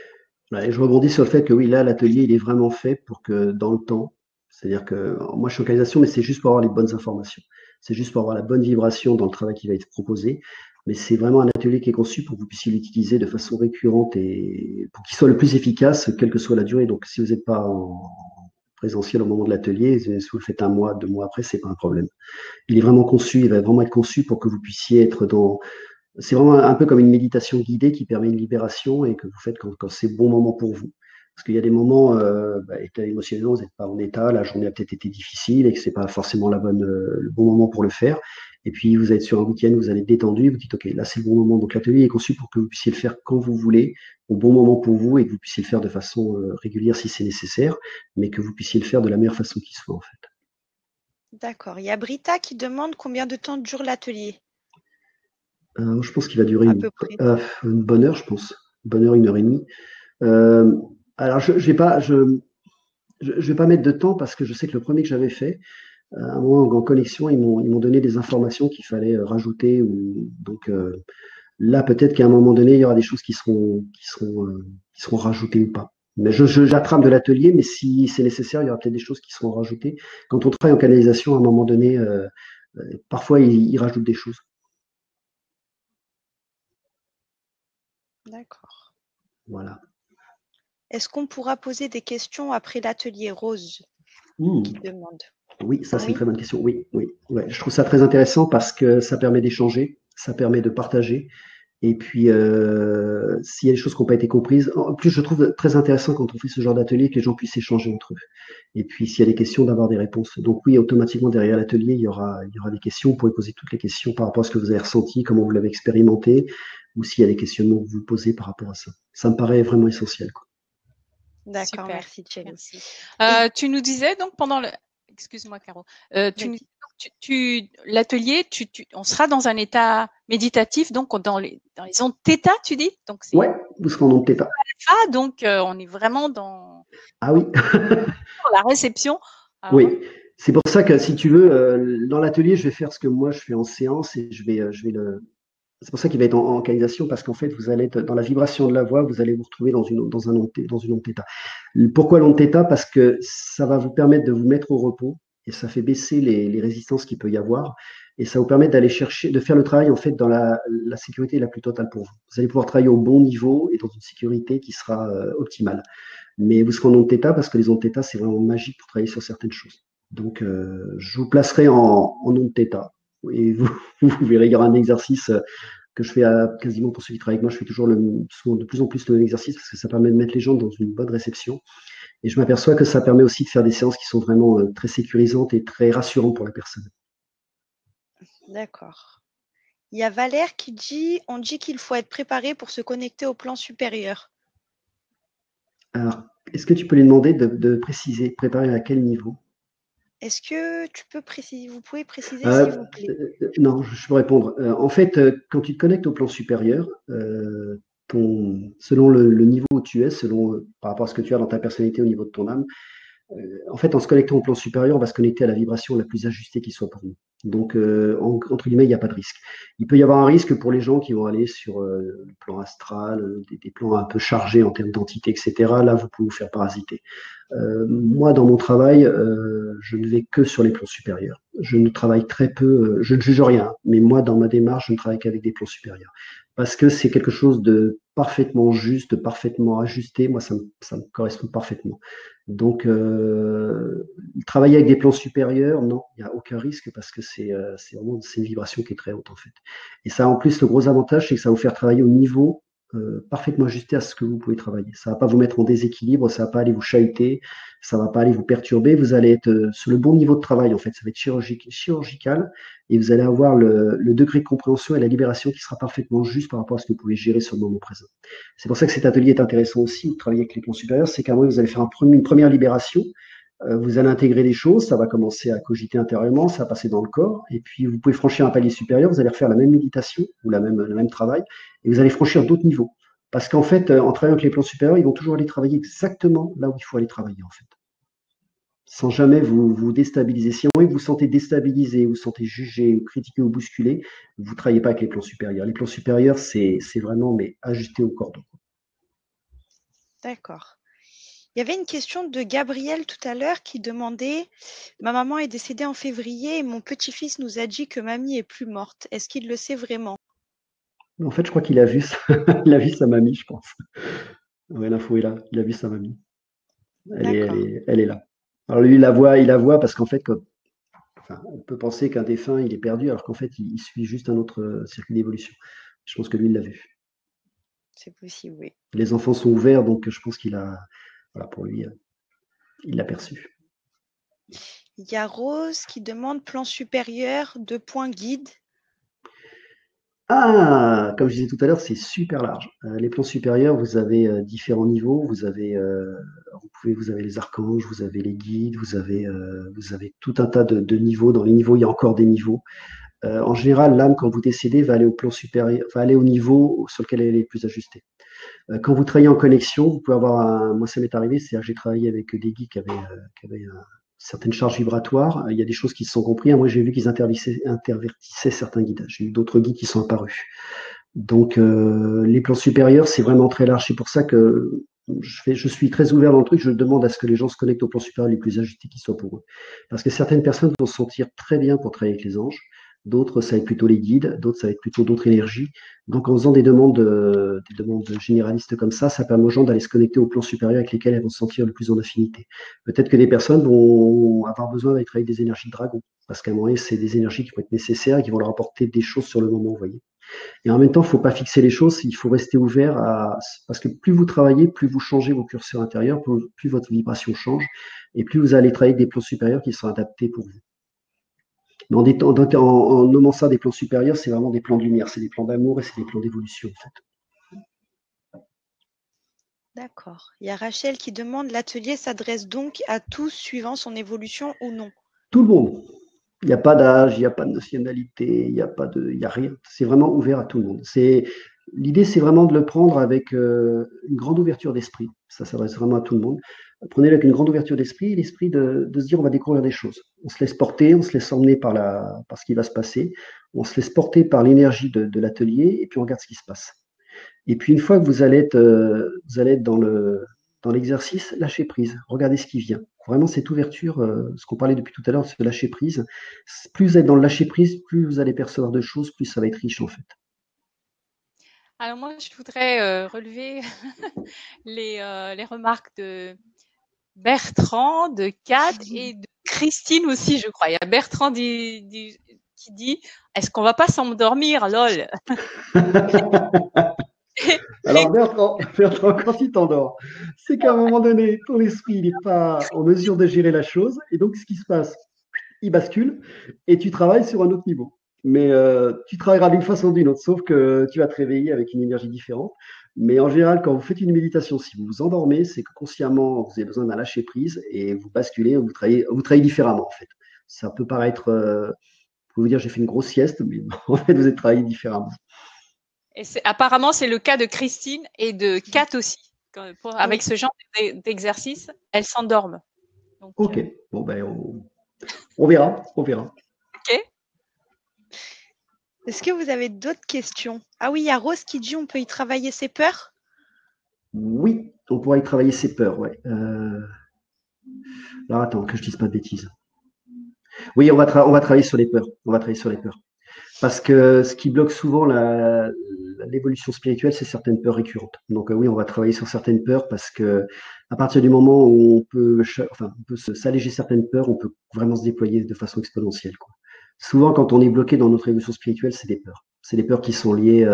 Et je rebondis sur le fait que oui, là, l'atelier, il est vraiment fait pour que dans le temps, c'est-à-dire que moi, je suis en canalisation, mais c'est juste pour avoir les bonnes informations. C'est juste pour avoir la bonne vibration dans le travail qui va être proposé. Mais c'est vraiment un atelier qui est conçu pour que vous puissiez l'utiliser de façon récurrente et pour qu'il soit le plus efficace, quelle que soit la durée. Donc, si vous n'êtes pas en présentiel au moment de l'atelier, si vous le faites un mois, 2 mois après, c'est pas un problème. Il est vraiment conçu, il va vraiment être conçu pour que vous puissiez être dans, c'est vraiment un peu comme une méditation guidée qui permet une libération et que vous faites quand c'est le bon moment pour vous. Parce qu'il y a des moments, état émotionnel, vous n'êtes pas en état, la journée a peut-être été difficile et que c'est pas forcément le bon moment pour le faire. Et puis vous êtes sur un week-end, vous allez détendu, vous dites ok, là c'est le bon moment. Donc l'atelier est conçu pour que vous puissiez le faire quand vous voulez, au bon moment pour vous et que vous puissiez le faire de façon régulière si c'est nécessaire, mais que vous puissiez le faire de la meilleure façon qui soit en fait. D'accord. Il y a Brita qui demande combien de temps dure l'atelier. Je pense qu'il va durer À peu près. une bonne heure, je pense. Une bonne heure, 1 heure et demie. Alors, je vais pas mettre de temps parce que je sais que le premier que j'avais fait, à un moment en connexion, ils m'ont donné des informations qu'il fallait rajouter. Donc là, peut-être qu'à un moment donné, il y aura des choses qui seront rajoutées ou pas. Mais j'attrape de l'atelier, mais si c'est nécessaire, il y aura peut-être des choses qui seront rajoutées. Quand on travaille en canalisation, à un moment donné, parfois, ils rajoutent des choses. D'accord. Voilà. Est-ce qu'on pourra poser des questions après l'atelier, Rose qui demande? Oui, ça c'est une très bonne question. Oui, oui, ouais. Je trouve ça très intéressant parce que ça permet d'échanger, ça permet de partager. Et puis, s'il y a des choses qui n'ont pas été comprises, en plus, je trouve très intéressant quand on fait ce genre d'atelier que les gens puissent échanger entre eux. Et puis, s'il y a des questions, d'avoir des réponses. Donc oui, automatiquement, derrière l'atelier, il y aura des questions. Vous pourrez poser toutes les questions par rapport à ce que vous avez ressenti, comment vous l'avez expérimenté, ou s'il y a des questionnements que vous posez par rapport à ça. Ça me paraît vraiment essentiel, quoi. D'accord, Super, merci Thierry. merci. Et- Tu nous disais donc pendant le, excuse-moi Caro, Vas-y. l'atelier, on sera dans un état méditatif, donc dans les ondes θ, tu dis, donc c'est Ouais, vous serez en nom de TETA. alpha, donc on est vraiment dans Ah oui, la réception. Alors, oui. C'est pour ça que si tu veux, dans l'atelier, je vais faire ce que moi je fais en séance et je vais c'est pour ça qu'il va être en canalisation parce qu'en fait, vous allez être dans la vibration de la voix, vous allez vous retrouver dans dans une onde θ. Pourquoi l'onde θ? Parce que ça va vous permettre de vous mettre au repos et ça fait baisser les résistances qu'il peut y avoir et ça vous permet d'aller chercher, de faire le travail en fait dans la sécurité la plus totale pour vous. Vous allez pouvoir travailler au bon niveau et dans une sécurité qui sera optimale. Mais vous serez en onde θ parce que les ondes θ, c'est vraiment magique pour travailler sur certaines choses. Donc, je vous placerai en onde θ et vous verrez, il y aura un exercice que je fais quasiment pour ceux qui travaillent avec moi. Je fais toujours souvent de plus en plus le même exercice parce que ça permet de mettre les gens dans une bonne réception. Et je m'aperçois que ça permet aussi de faire des séances qui sont vraiment très sécurisantes et très rassurantes pour la personne. D'accord. Il y a Valère qui dit, on dit qu'il faut être préparé pour se connecter au plan supérieur. Alors, est-ce que tu peux lui demander de préciser, préparer à quel niveau? Est-ce que tu peux préciser, vous pouvez préciser s'il vous plaît? Non, je peux répondre. En fait, quand tu te connectes au plan supérieur, selon le niveau où tu es, selon par rapport à ce que tu as dans ta personnalité au niveau de ton âme, en fait, en se connectant au plan supérieur, on va se connecter à la vibration la plus ajustée qui soit pour nous. Donc, entre guillemets, il n'y a pas de risque. Il peut y avoir un risque pour les gens qui vont aller sur le plan astral, des plans un peu chargés en termes d'entité, etc. Là, vous pouvez vous faire parasiter. Moi, dans mon travail, je ne vais que sur les plans supérieurs. Je ne travaille très peu, je ne juge rien, mais moi, dans ma démarche, je ne travaille qu'avec des plans supérieurs. Parce que c'est quelque chose de parfaitement juste, parfaitement ajusté. Moi, ça me correspond parfaitement. Donc, travailler avec des plans supérieurs, non, il n'y a aucun risque parce que c'est vraiment une vibration qui est très haute, en fait. Et ça, en plus, le gros avantage, c'est que ça va vous faire travailler au niveau parfaitement ajusté à ce que vous pouvez travailler. Ça ne va pas vous mettre en déséquilibre, ça ne va pas aller vous chahuter, ça ne va pas aller vous perturber. Vous allez être sur le bon niveau de travail, en fait. Ça va être chirurgical et vous allez avoir le degré de compréhension et la libération qui sera parfaitement juste par rapport à ce que vous pouvez gérer sur le moment présent. C'est pour ça que cet atelier est intéressant aussi, de travailler avec les plans supérieurs, c'est qu'à un moment, vous allez faire une première libération. Vous allez intégrer des choses, ça va commencer à cogiter intérieurement, ça va passer dans le corps, et puis vous pouvez franchir un palier supérieur, vous allez refaire la même méditation ou le même travail, et vous allez franchir d'autres niveaux. Parce qu'en fait, en travaillant avec les plans supérieurs, ils vont toujours aller travailler exactement là où il faut aller travailler, en fait. Sans jamais vous déstabiliser. Si vous vous sentez déstabilisé, vous sentez jugé, ou critiqué ou bousculé, vous ne travaillez pas avec les plans supérieurs. Les plans supérieurs, c'est vraiment mais ajusté au cordon. D'accord. Il y avait une question de Gabriel tout à l'heure qui demandait, ma maman est décédée en février et mon petit-fils nous a dit que mamie est plus morte. Est-ce qu'il le sait vraiment? En fait, je crois qu'il a vu il a vu sa mamie, je pense. Ouais, l'info est là. Il a vu sa mamie. D'accord. Elle est là. Alors lui, il la voit parce qu'en fait, on peut penser qu'un défunt, il est perdu, alors qu'en fait, il suit juste un autre circuit d'évolution. Je pense que lui, il l'a vu. C'est possible, oui. Les enfants sont ouverts, donc je pense qu'il a, voilà, pour lui, il l'a perçu. Il y a Rose qui demande plan supérieur, 2 points guide. Ah, comme je disais tout à l'heure, c'est super large. Les plans supérieurs, vous avez différents niveaux. Vous avez les archanges, vous avez les guides, vous avez tout un tas de niveaux. Dans les niveaux, il y a encore des niveaux. En général, l'âme, quand vous décédez, va aller au plan supérieur, va aller au niveau sur lequel elle est le plus ajustée. Quand vous travaillez en connexion, vous pouvez avoir moi, ça m'est arrivé, c'est-à-dire que j'ai travaillé avec des guides qui avaient certaines charges vibratoires. Il y a des choses qui se sont comprises. Moi, j'ai vu qu'ils intervertissaient certains guides. J'ai eu d'autres guides qui sont apparus. Donc, les plans supérieurs, c'est vraiment très large. C'est pour ça que je suis très ouvert dans le truc. Je demande à ce que les gens se connectent aux plans supérieurs les plus ajustés qui soient pour eux. Parce que certaines personnes vont se sentir très bien pour travailler avec les anges. D'autres, ça va être plutôt les guides. D'autres, ça va être plutôt d'autres énergies. Donc, en faisant des demandes généralistes comme ça permet aux gens d'aller se connecter au plan supérieur avec lesquels elles vont se sentir le plus en affinité. Peut-être que des personnes vont avoir besoin d'aller travailler avec des énergies de dragon, parce qu'à un moment donné, c'est des énergies qui vont être nécessaires et qui vont leur apporter des choses sur le moment, vous voyez. Et en même temps, il ne faut pas fixer les choses, il faut rester ouvert parce que plus vous travaillez, plus vous changez vos curseurs intérieurs, plus votre vibration change, et plus vous allez travailler avec des plans supérieurs qui sont adaptés pour vous. Mais en nommant ça des plans supérieurs, c'est vraiment des plans de lumière, c'est des plans d'amour et c'est des plans d'évolution, en fait. D'accord. Il y a Rachel qui demande, l'atelier s'adresse donc à tous suivant son évolution ou non? Tout le monde. Il n'y a pas d'âge, il n'y a pas de nationalité, il n'y a rien. C'est vraiment ouvert à tout le monde. L'idée, c'est vraiment de le prendre avec une grande ouverture d'esprit. Ça s'adresse vraiment à tout le monde. Prenez-le avec une grande ouverture d'esprit, l'esprit de se dire on va découvrir des choses. On se laisse porter, on se laisse emmener par ce qui va se passer, on se laisse porter par l'énergie de l'atelier et puis on regarde ce qui se passe. Et puis une fois que vous allez être dans l'exercice, lâchez prise, regardez ce qui vient. Vraiment, cette ouverture, ce qu'on parlait depuis tout à l'heure, c'est de lâcher prise. Plus vous êtes dans le lâcher prise, plus vous allez percevoir de choses, plus ça va être riche en fait. Alors moi, je voudrais relever les remarques de Bertrand, de Kat et de Christine aussi, je crois. Il y a Bertrand qui dit est-ce qu'on va pas s'endormir, lol. Alors Bertrand, quand tu t'endors, c'est qu'à un moment donné, ton esprit n'est pas en mesure de gérer la chose, et donc ce qui se passe, il bascule, et tu travailles sur un autre niveau. Mais tu travailleras d'une façon ou d'une autre, sauf que tu vas te réveiller avec une énergie différente. Mais en général, quand vous faites une méditation, si vous vous endormez, c'est que consciemment, vous avez besoin d'un lâcher prise et vous basculez, vous travaillez différemment en fait. Ça peut paraître, vous pouvez vous dire j'ai fait une grosse sieste, mais en fait vous êtes travaillé différemment. Et apparemment, c'est le cas de Christine et de Kat aussi. Avec ce genre d'exercice, elles s'endorment. Ok, bon ben on verra. Ok. Est-ce que vous avez d'autres questions? Ah oui, il y a Rose qui dit on peut y travailler ses peurs? Oui, on pourra y travailler ses peurs, ouais. Alors attends, que je dise pas de bêtises. Oui, on va travailler sur les peurs. On va travailler sur les peurs. Parce que ce qui bloque souvent l'évolution spirituelle, c'est certaines peurs récurrentes. Donc oui, on va travailler sur certaines peurs parce que à partir du moment où on peut s'alléger certaines peurs, on peut vraiment se déployer de façon exponentielle, quoi. Souvent, quand on est bloqué dans notre évolution spirituelle, c'est des peurs. C'est des peurs qui sont liées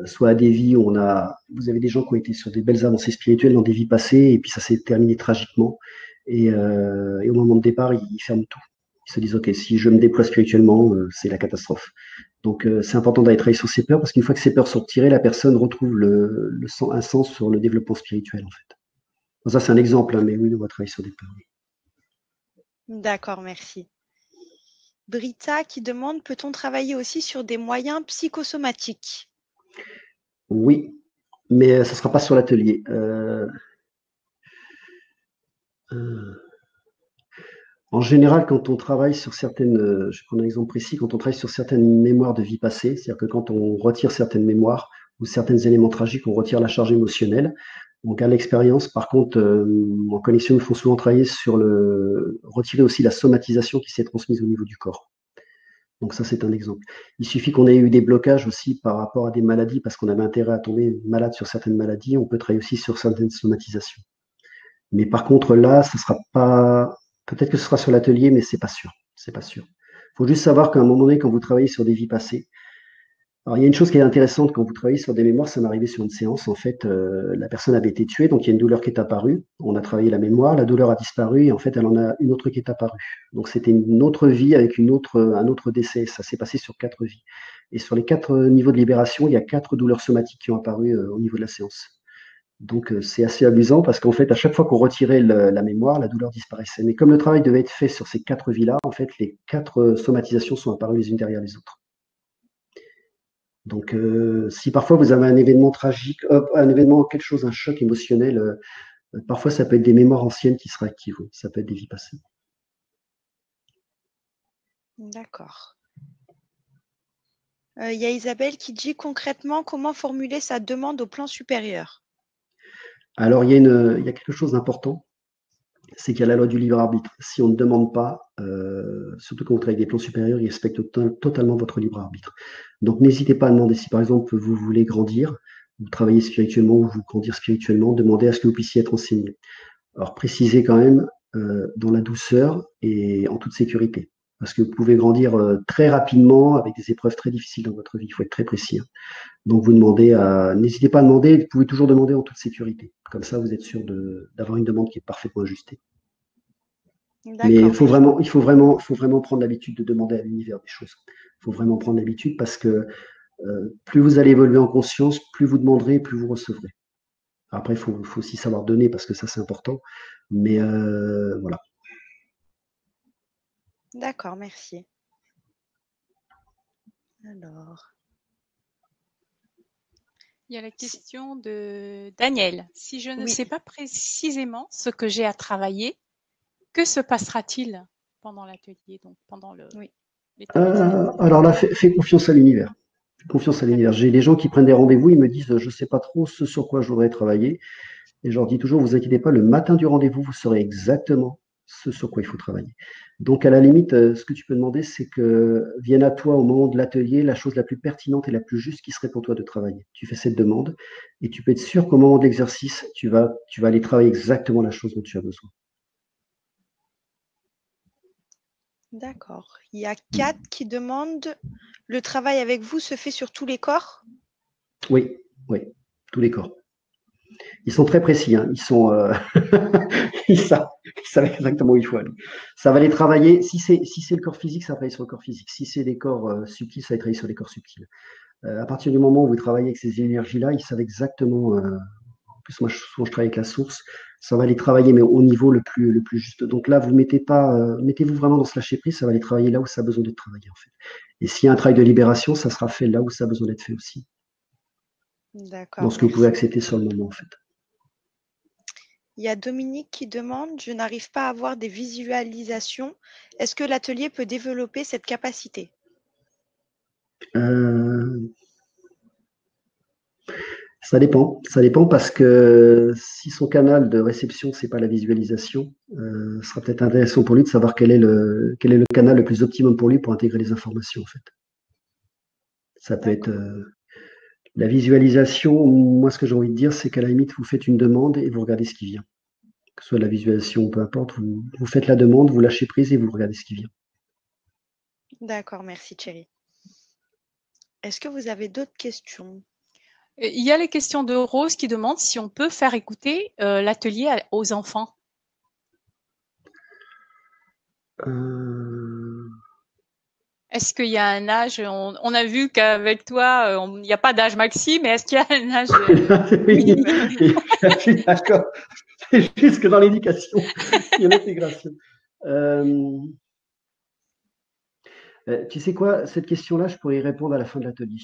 soit à des vies où vous avez des gens qui ont été sur des belles avancées spirituelles dans des vies passées, et puis ça s'est terminé tragiquement. Et au moment de départ, ils ferment tout. Ils se disent, OK, si je me déploie spirituellement, c'est la catastrophe. Donc, c'est important d'aller travailler sur ces peurs, parce qu'une fois que ces peurs sont retirées, la personne retrouve un sens sur le développement spirituel, en fait. Bon, ça, c'est un exemple, hein, mais oui, on va travailler sur des peurs. D'accord, merci. Brita qui demande, peut-on travailler aussi sur des moyens psychosomatiques? Oui, mais ça ne sera pas sur l'atelier. En général, quand on travaille sur certaines, je prends un exemple précis, quand on travaille sur certaines mémoires de vie passée, c'est-à-dire que quand on retire certaines mémoires ou certains éléments tragiques, on retire la charge émotionnelle, on garde l'expérience. Par contre, en connexion, il faut souvent travailler sur retirer aussi la somatisation qui s'est transmise au niveau du corps. Donc ça, c'est un exemple. Il suffit qu'on ait eu des blocages aussi par rapport à des maladies, parce qu'on avait intérêt à tomber malade sur certaines maladies, on peut travailler aussi sur certaines somatisations. Mais par contre, là, ce sera pas. Peut-être que ce sera sur l'atelier, mais c'est pas sûr. C'est pas sûr. Il faut juste savoir qu'à un moment donné, quand vous travaillez sur des vies passées, alors il y a une chose qui est intéressante quand vous travaillez sur des mémoires, ça m'est arrivé sur une séance. En fait, la personne avait été tuée, donc il y a une douleur qui est apparue. On a travaillé la mémoire, la douleur a disparu, et en fait, elle en a une autre qui est apparue. Donc c'était une autre vie avec un autre décès. Ça s'est passé sur 4 vies. Et sur les 4 niveaux de libération, il y a 4 douleurs somatiques qui ont apparu au niveau de la séance. Donc c'est assez amusant parce qu'en fait, à chaque fois qu'on retirait la mémoire, la douleur disparaissait. Mais comme le travail devait être fait sur ces 4 vies-là, en fait, les 4 somatisations sont apparues les unes derrière les autres. Donc si parfois vous avez un événement tragique, quelque chose, un choc émotionnel, parfois ça peut être des mémoires anciennes qui se réactivent. Ça peut être des vies passées. D'accord. Il y a Isabelle qui dit concrètement comment formuler sa demande au plan supérieur. Alors il y a quelque chose d'important. c'est qu'il y a la loi du libre arbitre. Si on ne demande pas, surtout quand vous travaillez avec des plans supérieurs, ils respectent totalement votre libre arbitre. Donc n'hésitez pas à demander si par exemple vous voulez grandir, vous travaillez spirituellement ou vous grandir spirituellement, demandez à ce que vous puissiez être enseigné. Alors précisez quand même dans la douceur et en toute sécurité. Parce que vous pouvez grandir très rapidement avec des épreuves très difficiles dans votre vie. Il faut être très précis. Donc vous n'hésitez pas à demander, vous pouvez toujours demander en toute sécurité. Comme ça, vous êtes sûr d'avoir une demande qui est parfaitement ajustée. Mais il faut vraiment prendre l'habitude de demander à l'univers des choses. Il faut vraiment prendre l'habitude parce que plus vous allez évoluer en conscience, plus vous demanderez, plus vous recevrez. Après, il faut aussi savoir donner parce que ça, c'est important. Mais voilà. D'accord, merci. Alors. Il y a la question de Daniel. Si je ne sais pas précisément ce que j'ai à travailler, que se passera-t-il pendant l'atelier, donc pendant alors là, fais confiance à l'univers. Confiance à l'univers. J'ai des gens qui prennent des rendez-vous, ils me disent je ne sais pas trop ce sur quoi je voudrais travailler. Et je leur dis toujours, vous inquiétez pas, le matin du rendez-vous, vous saurez exactement ce sur quoi il faut travailler. Donc, à la limite, ce que tu peux demander, c'est que vienne à toi au moment de l'atelier la chose la plus pertinente et la plus juste qui serait pour toi de travailler. Tu fais cette demande et tu peux être sûr qu'au moment de l'exercice, tu vas aller travailler exactement la chose dont tu as besoin. D'accord. Il y a Kat qui demande, le travail avec vous se fait sur tous les corps? Oui, tous les corps. Ils sont très précis, hein. Ils sont, ils savent exactement où il faut aller. Ça va les travailler. Si c'est le corps physique, ça va travailler sur le corps physique. Si c'est des corps subtils, ça va travailler sur les corps subtils. À partir du moment où vous travaillez avec ces énergies-là, ils savent exactement. En plus, moi, souvent, je travaille avec la source. Ça va les travailler, mais au niveau le plus juste. Donc là, vous mettez-vous vraiment dans ce lâcher prise. Ça va les travailler là où ça a besoin d'être travaillé, en fait. Et s'il y a un travail de libération, ça sera fait là où ça a besoin d'être fait aussi. D'accord. Dans ce que vous pouvez accepter sur le moment, en fait. Il y a Dominique qui demande, je n'arrive pas à avoir des visualisations. Est-ce que l'atelier peut développer cette capacité? Ça dépend parce que si son canal de réception, c'est pas la visualisation, ce sera peut-être intéressant pour lui de savoir quel est le canal le plus optimum pour lui pour intégrer les informations, en fait. Ça peut être la visualisation. Moi, ce que j'ai envie de dire, c'est qu'à la limite, vous faites une demande et vous regardez ce qui vient. Que ce soit de la visualisation, peu importe, vous faites la demande, vous lâchez prise et vous regardez ce qui vient. D'accord, merci Thierry. Est-ce que vous avez d'autres questions? Il y a les questions de Rose qui demande si on peut faire écouter l'atelier aux enfants. Est-ce qu'il y a un âge? On a vu qu'avec toi, il n'y a pas d'âge maxi, mais est-ce qu'il y a un âge minimum? Je suis d'accord. C'est juste que dans l'éducation, il y a l'intégration. Tu sais quoi, cette question-là, je pourrais y répondre à la fin de l'atelier.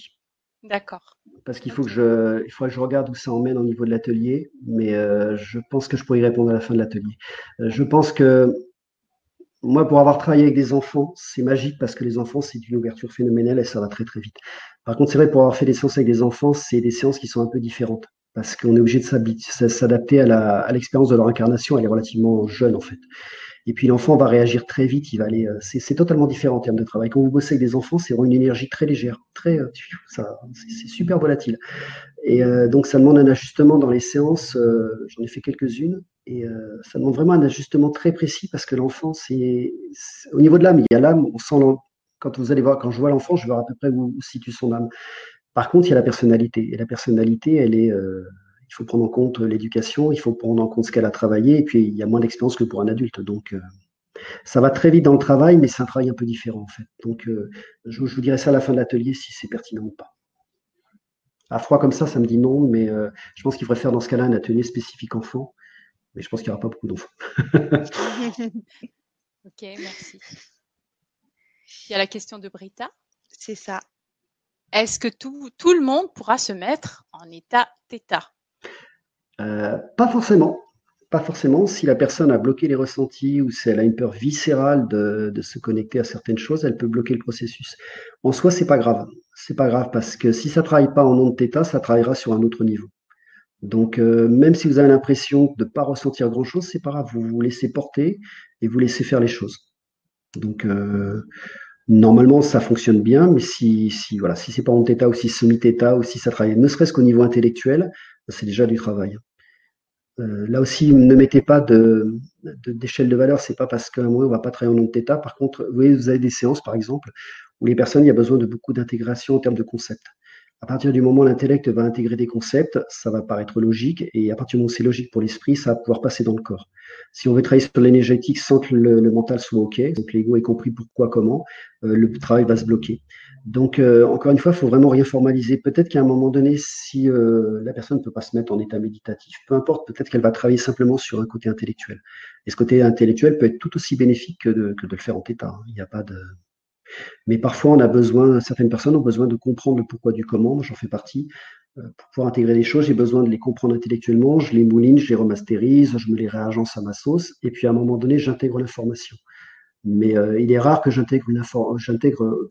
D'accord. Parce qu'il faut que je regarde où ça emmène au niveau de l'atelier, mais je pense que je pourrais y répondre à la fin de l'atelier. Je pense que moi, pour avoir travaillé avec des enfants, c'est magique parce que les enfants, c'est une ouverture phénoménale et ça va très très vite. Par contre, c'est vrai, pour avoir fait des séances avec des enfants, c'est des séances qui sont un peu différentes parce qu'on est obligé de s'adapter à l'expérience de leur incarnation. Elle est relativement jeune, en fait. Et puis l'enfant va réagir très vite, il va aller. C'est totalement différent en termes de travail. Quand vous bossez avec des enfants, c'est vraiment une énergie très légère, c'est super volatile. Et donc ça demande un ajustement dans les séances. J'en ai fait quelques-unes et ça demande vraiment un ajustement très précis parce que l'enfant, c'est au niveau de l'âme. Il y a l'âme, on sent quand vous allez voir, quand je vois l'enfant, je vois à peu près où situe son âme. Par contre, il y a la personnalité et la personnalité, elle est il faut prendre en compte l'éducation, il faut prendre en compte ce qu'elle a travaillé, et puis il y a moins d'expérience que pour un adulte. Donc, ça va très vite dans le travail, mais c'est un travail un peu différent, en fait. Donc, je vous dirai ça à la fin de l'atelier, si c'est pertinent ou pas. À froid comme ça me dit non, mais je pense qu'il faudrait faire dans ce cas-là un atelier spécifique enfant, mais je pense qu'il n'y aura pas beaucoup d'enfants. Ok, merci. Il y a la question de Brita. C'est ça. Est-ce que tout le monde pourra se mettre en état θ? Pas forcément. Pas forcément. Si la personne a bloqué les ressentis ou si elle a une peur viscérale de se connecter à certaines choses, elle peut bloquer le processus. En soi, c'est pas grave. C'est pas grave parce que si ça travaille pas en onde θ, ça travaillera sur un autre niveau. Donc, même si vous avez l'impression de ne pas ressentir grand-chose, c'est pas grave, vous vous laissez porter et vous laissez faire les choses. Donc, normalement, ça fonctionne bien, mais voilà, si c'est pas en θ ou si c'est semi-θ ou si ça travaille, ne serait-ce qu'au niveau intellectuel, c'est déjà du travail. Là aussi, ne mettez pas d'échelle de valeur, c'est pas parce qu'à un moment, on va pas travailler en onde θ. Par contre, vous voyez, vous avez des séances, par exemple, où les personnes, il y a besoin de beaucoup d'intégration en termes de concepts. À partir du moment où l'intellect va intégrer des concepts, ça va paraître logique, et à partir du moment où c'est logique pour l'esprit, ça va pouvoir passer dans le corps. Si on veut travailler sur l'énergétique sans que le mental soit OK, donc l'ego ait compris pourquoi, comment, le travail va se bloquer. Donc, encore une fois, il faut vraiment rien formaliser. Peut-être qu'à un moment donné, si la personne ne peut pas se mettre en état méditatif, peu importe, peut-être qu'elle va travailler simplement sur un côté intellectuel. Et ce côté intellectuel peut être tout aussi bénéfique que de le faire en θ. Il n'y a pas de... Mais parfois, on a besoin, certaines personnes ont besoin de comprendre le pourquoi du comment, j'en fais partie. Pour pouvoir intégrer les choses, j'ai besoin de les comprendre intellectuellement, je les mouline, je les remastérise, je me les réagence à ma sauce, et puis à un moment donné, j'intègre l'information. Mais il est rare que j'intègre une information,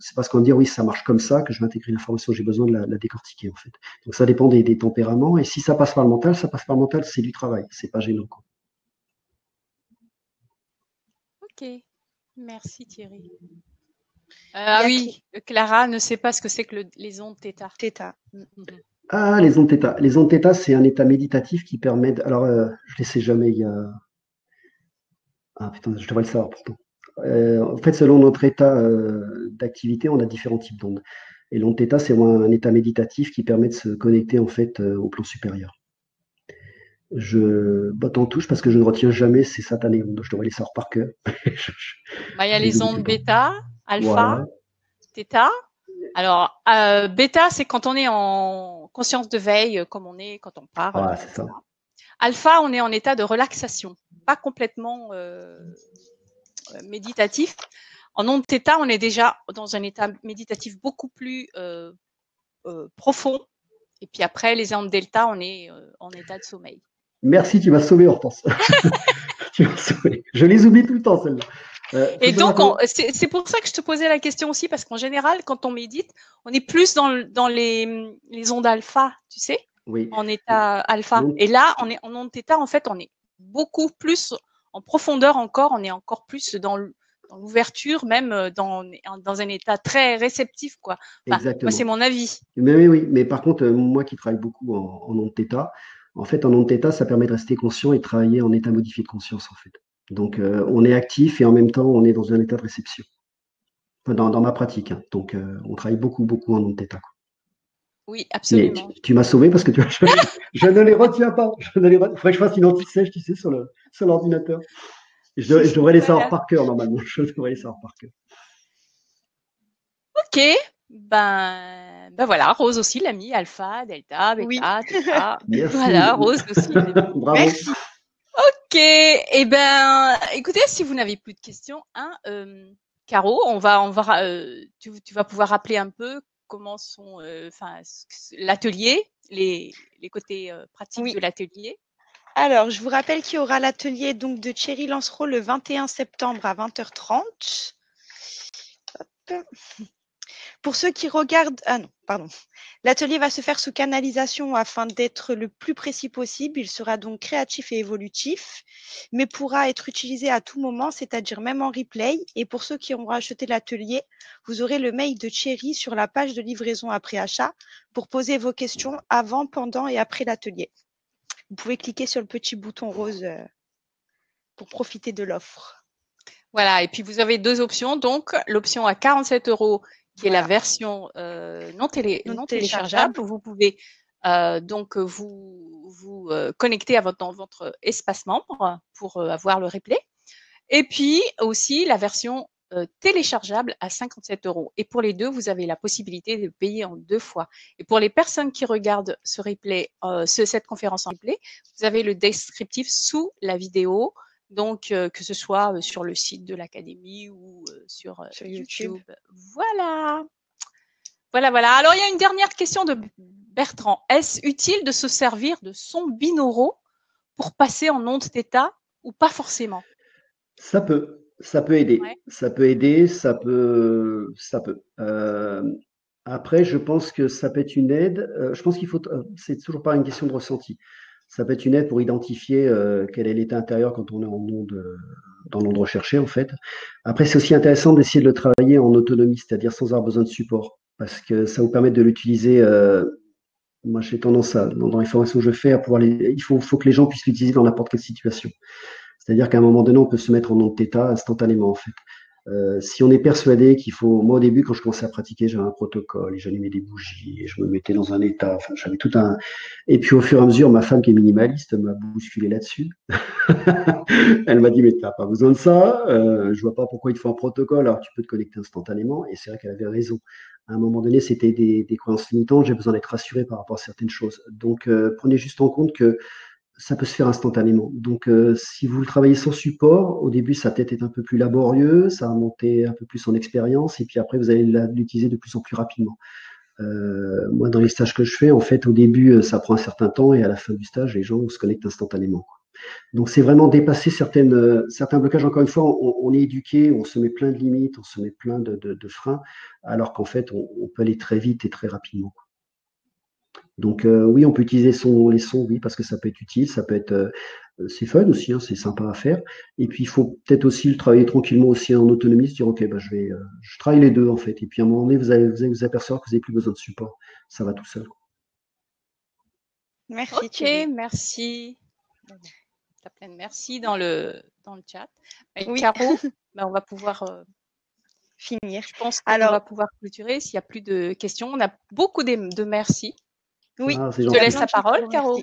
c'est parce qu'on va dire oui, ça marche comme ça, que je vais intégrer l'information, j'ai besoin de la décortiquer en fait. Donc ça dépend des tempéraments, et si ça passe par le mental, ça passe par le mental, c'est du travail, c'est pas gênant, quoi. Ok, merci Thierry. Ah oui, Clara ne sait pas ce que c'est que les ondes θ. θ. Ah, les ondes θ. Les ondes θ, c'est un état méditatif qui permet. Alors, je ne les sais jamais. Il y a. Ah putain, je devrais le savoir pourtant. En fait, selon notre état d'activité, on a différents types d'ondes. Et l'onde θ, c'est un état méditatif qui permet de se connecter en fait au plan supérieur. Je botte en touche parce que je ne retiens jamais ces satanées ondes. Je devrais les savoir par cœur. Il y a les ondes bêta, alpha, Voilà. θ. Alors, bêta, c'est quand on est en conscience de veille, comme on est quand on parle. Voilà, c'est ça. Alpha, on est en état de relaxation, pas complètement méditatif. En onde θ, on est déjà dans un état méditatif beaucoup plus profond. Et puis après, les ondes delta, on est en état de sommeil. Merci, tu m'as sauvé, Hortense. Tu m'as sauvé. Je les oublie tout le temps, celles-là. Et donc, c'est pour ça que je te posais la question aussi, parce qu'en général, quand on médite, on est plus dans les ondes alpha, tu sais, oui. en état alpha. Et là, on est en onde θ, en fait, on est beaucoup plus en profondeur encore, on est encore plus dans l'ouverture, même dans un état très réceptif, quoi. Enfin, Exactement. moi, c'est mon avis. Mais oui, mais par contre, moi qui travaille beaucoup en onde θ, en fait, en onde θ, ça permet de rester conscient et de travailler en état modifié de conscience, en fait. Donc, on est actif et en même temps, on est dans un état de réception. Enfin, dans ma pratique, hein. Donc, on travaille beaucoup, beaucoup en onde θ, quoi. Oui, absolument. Mais tu m'as sauvé parce que je ne les retiens pas. Il faudrait que je fasse une anti-sèche, tu sais, sur l'ordinateur. Je devrais les savoir par cœur, normalement. Je devrais les savoir par cœur. Ok, ben voilà, Rose aussi l'a mis, alpha, delta, bêta, θ. Merci. Voilà, Rose aussi. Bravo. Merci. Ok, et ben, écoutez, si vous n'avez plus de questions, hein, Caro, tu vas pouvoir rappeler un peu comment sont, l'atelier, les côtés pratiques de l'atelier. Alors, je vous rappelle qu'il y aura l'atelier donc de Thierry Lancereau le 21 septembre à 20h30. Hop. Pour ceux qui regardent, l'atelier va se faire sous canalisation afin d'être le plus précis possible. Il sera donc créatif et évolutif, mais pourra être utilisé à tout moment, c'est-à-dire même en replay. Et pour ceux qui auront acheté l'atelier, vous aurez le mail de Thierry sur la page de livraison après achat pour poser vos questions avant, pendant et après l'atelier. Vous pouvez cliquer sur le petit bouton rose pour profiter de l'offre. Voilà, et puis vous avez deux options. Donc, l'option à 47 €, qui est la version non téléchargeable. Vous pouvez donc vous connecter dans votre espace membre pour avoir le replay. Et puis aussi la version téléchargeable à 57 €. Et pour les deux, vous avez la possibilité de payer en 2 fois. Et pour les personnes qui regardent ce replay, cette conférence en replay, vous avez le descriptif sous la vidéo. Donc, que ce soit sur le site de l'Académie ou sur YouTube. Voilà. Voilà. Alors, il y a une dernière question de Bertrand. Est-ce utile de se servir de sons binauraux pour passer en onde θ ou pas forcément? Ça peut aider. Ouais. Ça peut aider, ça peut. Après, je pense que ça peut être une aide. Je pense qu'il faut, c'est toujours pas une question de ressenti. Ça peut être une aide pour identifier quel est l'état intérieur quand on est dans l'onde recherché, en fait. Après, c'est aussi intéressant d'essayer de le travailler en autonomie, c'est-à-dire sans avoir besoin de support, parce que ça vous permet de l'utiliser. Moi, j'ai tendance dans les formations que je fais, à pouvoir il faut que les gens puissent l'utiliser dans n'importe quelle situation. C'est-à-dire qu'à un moment donné, on peut se mettre en onde θ instantanément, en fait. Si on est persuadé qu'il faut, moi au début quand je commençais à pratiquer, j'avais un protocole et j'allumais des bougies et je me mettais dans un état, enfin j'avais tout un. Et puis au fur et à mesure, ma femme qui est minimaliste m'a bousculé là-dessus. Elle m'a dit mais t'as pas besoin de ça, je vois pas pourquoi il te faut un protocole, alors tu peux te connecter instantanément. Et c'est vrai qu'elle avait raison. À un moment donné, c'était des croyances limitantes, j'ai besoin d'être rassuré par rapport à certaines choses. Donc prenez juste en compte que ça peut se faire instantanément. Donc, si vous le travaillez sans support, au début, ça peut-être être un peu plus laborieux, ça va monter un peu plus en expérience, et puis après, vous allez l'utiliser de plus en plus rapidement. Moi, dans les stages que je fais, en fait, au début, ça prend un certain temps, et à la fin du stage, les gens se connectent instantanément. Donc, c'est vraiment dépasser certains blocages. Encore une fois, on est éduqué, on se met plein de limites, on se met plein de freins, alors qu'en fait, on peut aller très vite et très rapidement. Donc oui, on peut utiliser les sons, oui, parce que ça peut être utile, ça peut être c'est fun aussi, hein, c'est sympa à faire. Et puis il faut peut-être aussi le travailler tranquillement aussi en autonomie, se dire ok, bah, je travaille les deux en fait. Et puis à un moment donné, vous allez vous apercevoir que vous n'avez plus besoin de support, ça va tout seul. Merci Ok, Thierry. merci. Merci dans le chat. Oui. Caro, on va pouvoir finir. Je pense qu'on va pouvoir clôturer s'il n'y a plus de questions. On a beaucoup de merci. Oui, je te laisse la parole, Caro.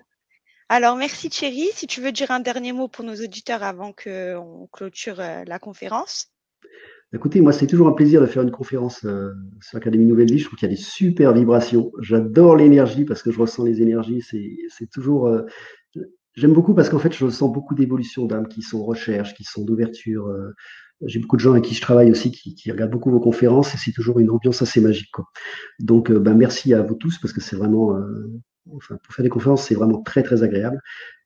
Alors, merci Thierry. Si tu veux dire un dernier mot pour nos auditeurs avant qu'on clôture la conférence. Écoutez, moi, c'est toujours un plaisir de faire une conférence sur l'Académie Nouvelle Vie. Je trouve qu'il y a des super vibrations. J'adore l'énergie parce que je ressens les énergies. C'est toujours. J'aime beaucoup parce qu'en fait, je ressens beaucoup d'évolutions d'âme qui sont recherche, qui sont d'ouverture. J'ai beaucoup de gens avec qui je travaille aussi qui regardent beaucoup vos conférences et c'est toujours une ambiance assez magique, quoi. Donc, merci à vous tous parce que c'est vraiment. Enfin, pour faire des conférences, c'est vraiment très, très agréable.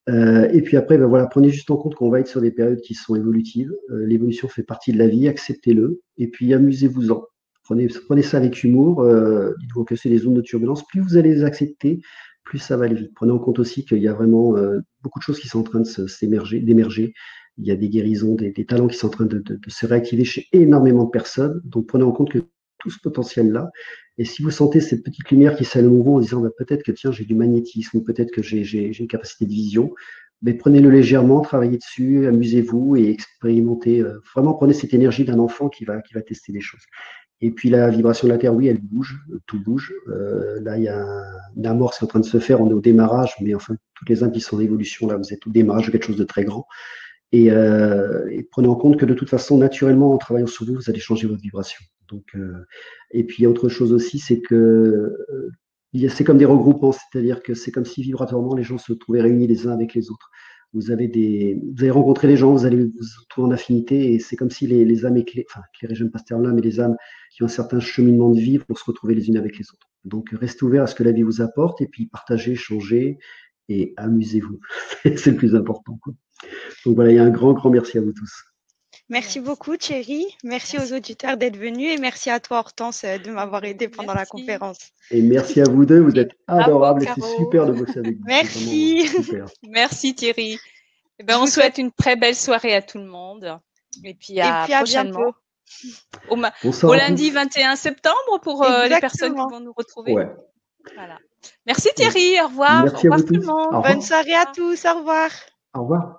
Et puis après, voilà, prenez juste en compte qu'on va être sur des périodes qui sont évolutives. L'évolution fait partie de la vie, acceptez-le. Et puis amusez-vous-en. Prenez ça avec humour. Dites-vous que c'est des zones de turbulence. Plus vous allez les accepter, plus ça va aller vite. Prenez en compte aussi qu'il y a vraiment beaucoup de choses qui sont en train d'émerger. Il y a des guérisons, des talents qui sont en train de se réactiver chez énormément de personnes. Donc prenez en compte que tout ce potentiel-là. Et si vous sentez cette petite lumière qui s'allume en vous en disant peut-être que tiens, j'ai du magnétisme ou peut-être que j'ai une capacité de vision, mais prenez-le légèrement, travaillez dessus, amusez-vous et expérimentez. Vraiment, prenez cette énergie d'un enfant qui va tester des choses. Et puis la vibration de la Terre, oui, elle bouge, tout bouge. Là, il y a une amorce qui est en train de se faire, on est au démarrage, mais enfin, toutes les âmes qui sont en évolution, là, vous êtes au démarrage de quelque chose de très grand. Et prenez en compte que de toute façon, naturellement, en travaillant sur vous, vous allez changer votre vibration. Donc, et puis, il y a autre chose aussi, c'est que c'est comme des regroupements, c'est-à-dire que c'est comme si vibratoirement, les gens se trouvaient réunis les uns avec les autres. Vous allez rencontrer les gens, vous allez vous trouver en affinité, et c'est comme si les âmes éclairées, j'aime pas ce terme-là, mais les âmes qui ont un certain cheminement de vie pour se retrouver les unes avec les autres. Donc, restez ouverts à ce que la vie vous apporte, et puis partagez, changez, et amusez-vous. C'est le plus important, quoi. Donc voilà, il y a un grand, grand merci à vous tous. Merci beaucoup Thierry, merci aux auditeurs d'être venus et merci à toi Hortense de m'avoir aidé pendant la conférence. Et merci à vous deux, vous êtes adorables et c'est super de bosser avec vous. Merci. Super. Merci Thierry. On souhaite une très belle soirée à tout le monde et puis à prochainement. Au lundi 21 septembre pour les personnes qui vont nous retrouver. Ouais. Voilà. Merci Thierry, au revoir. Merci au revoir à vous tout tous. le monde. Bonne soirée à tous, au revoir. Au revoir.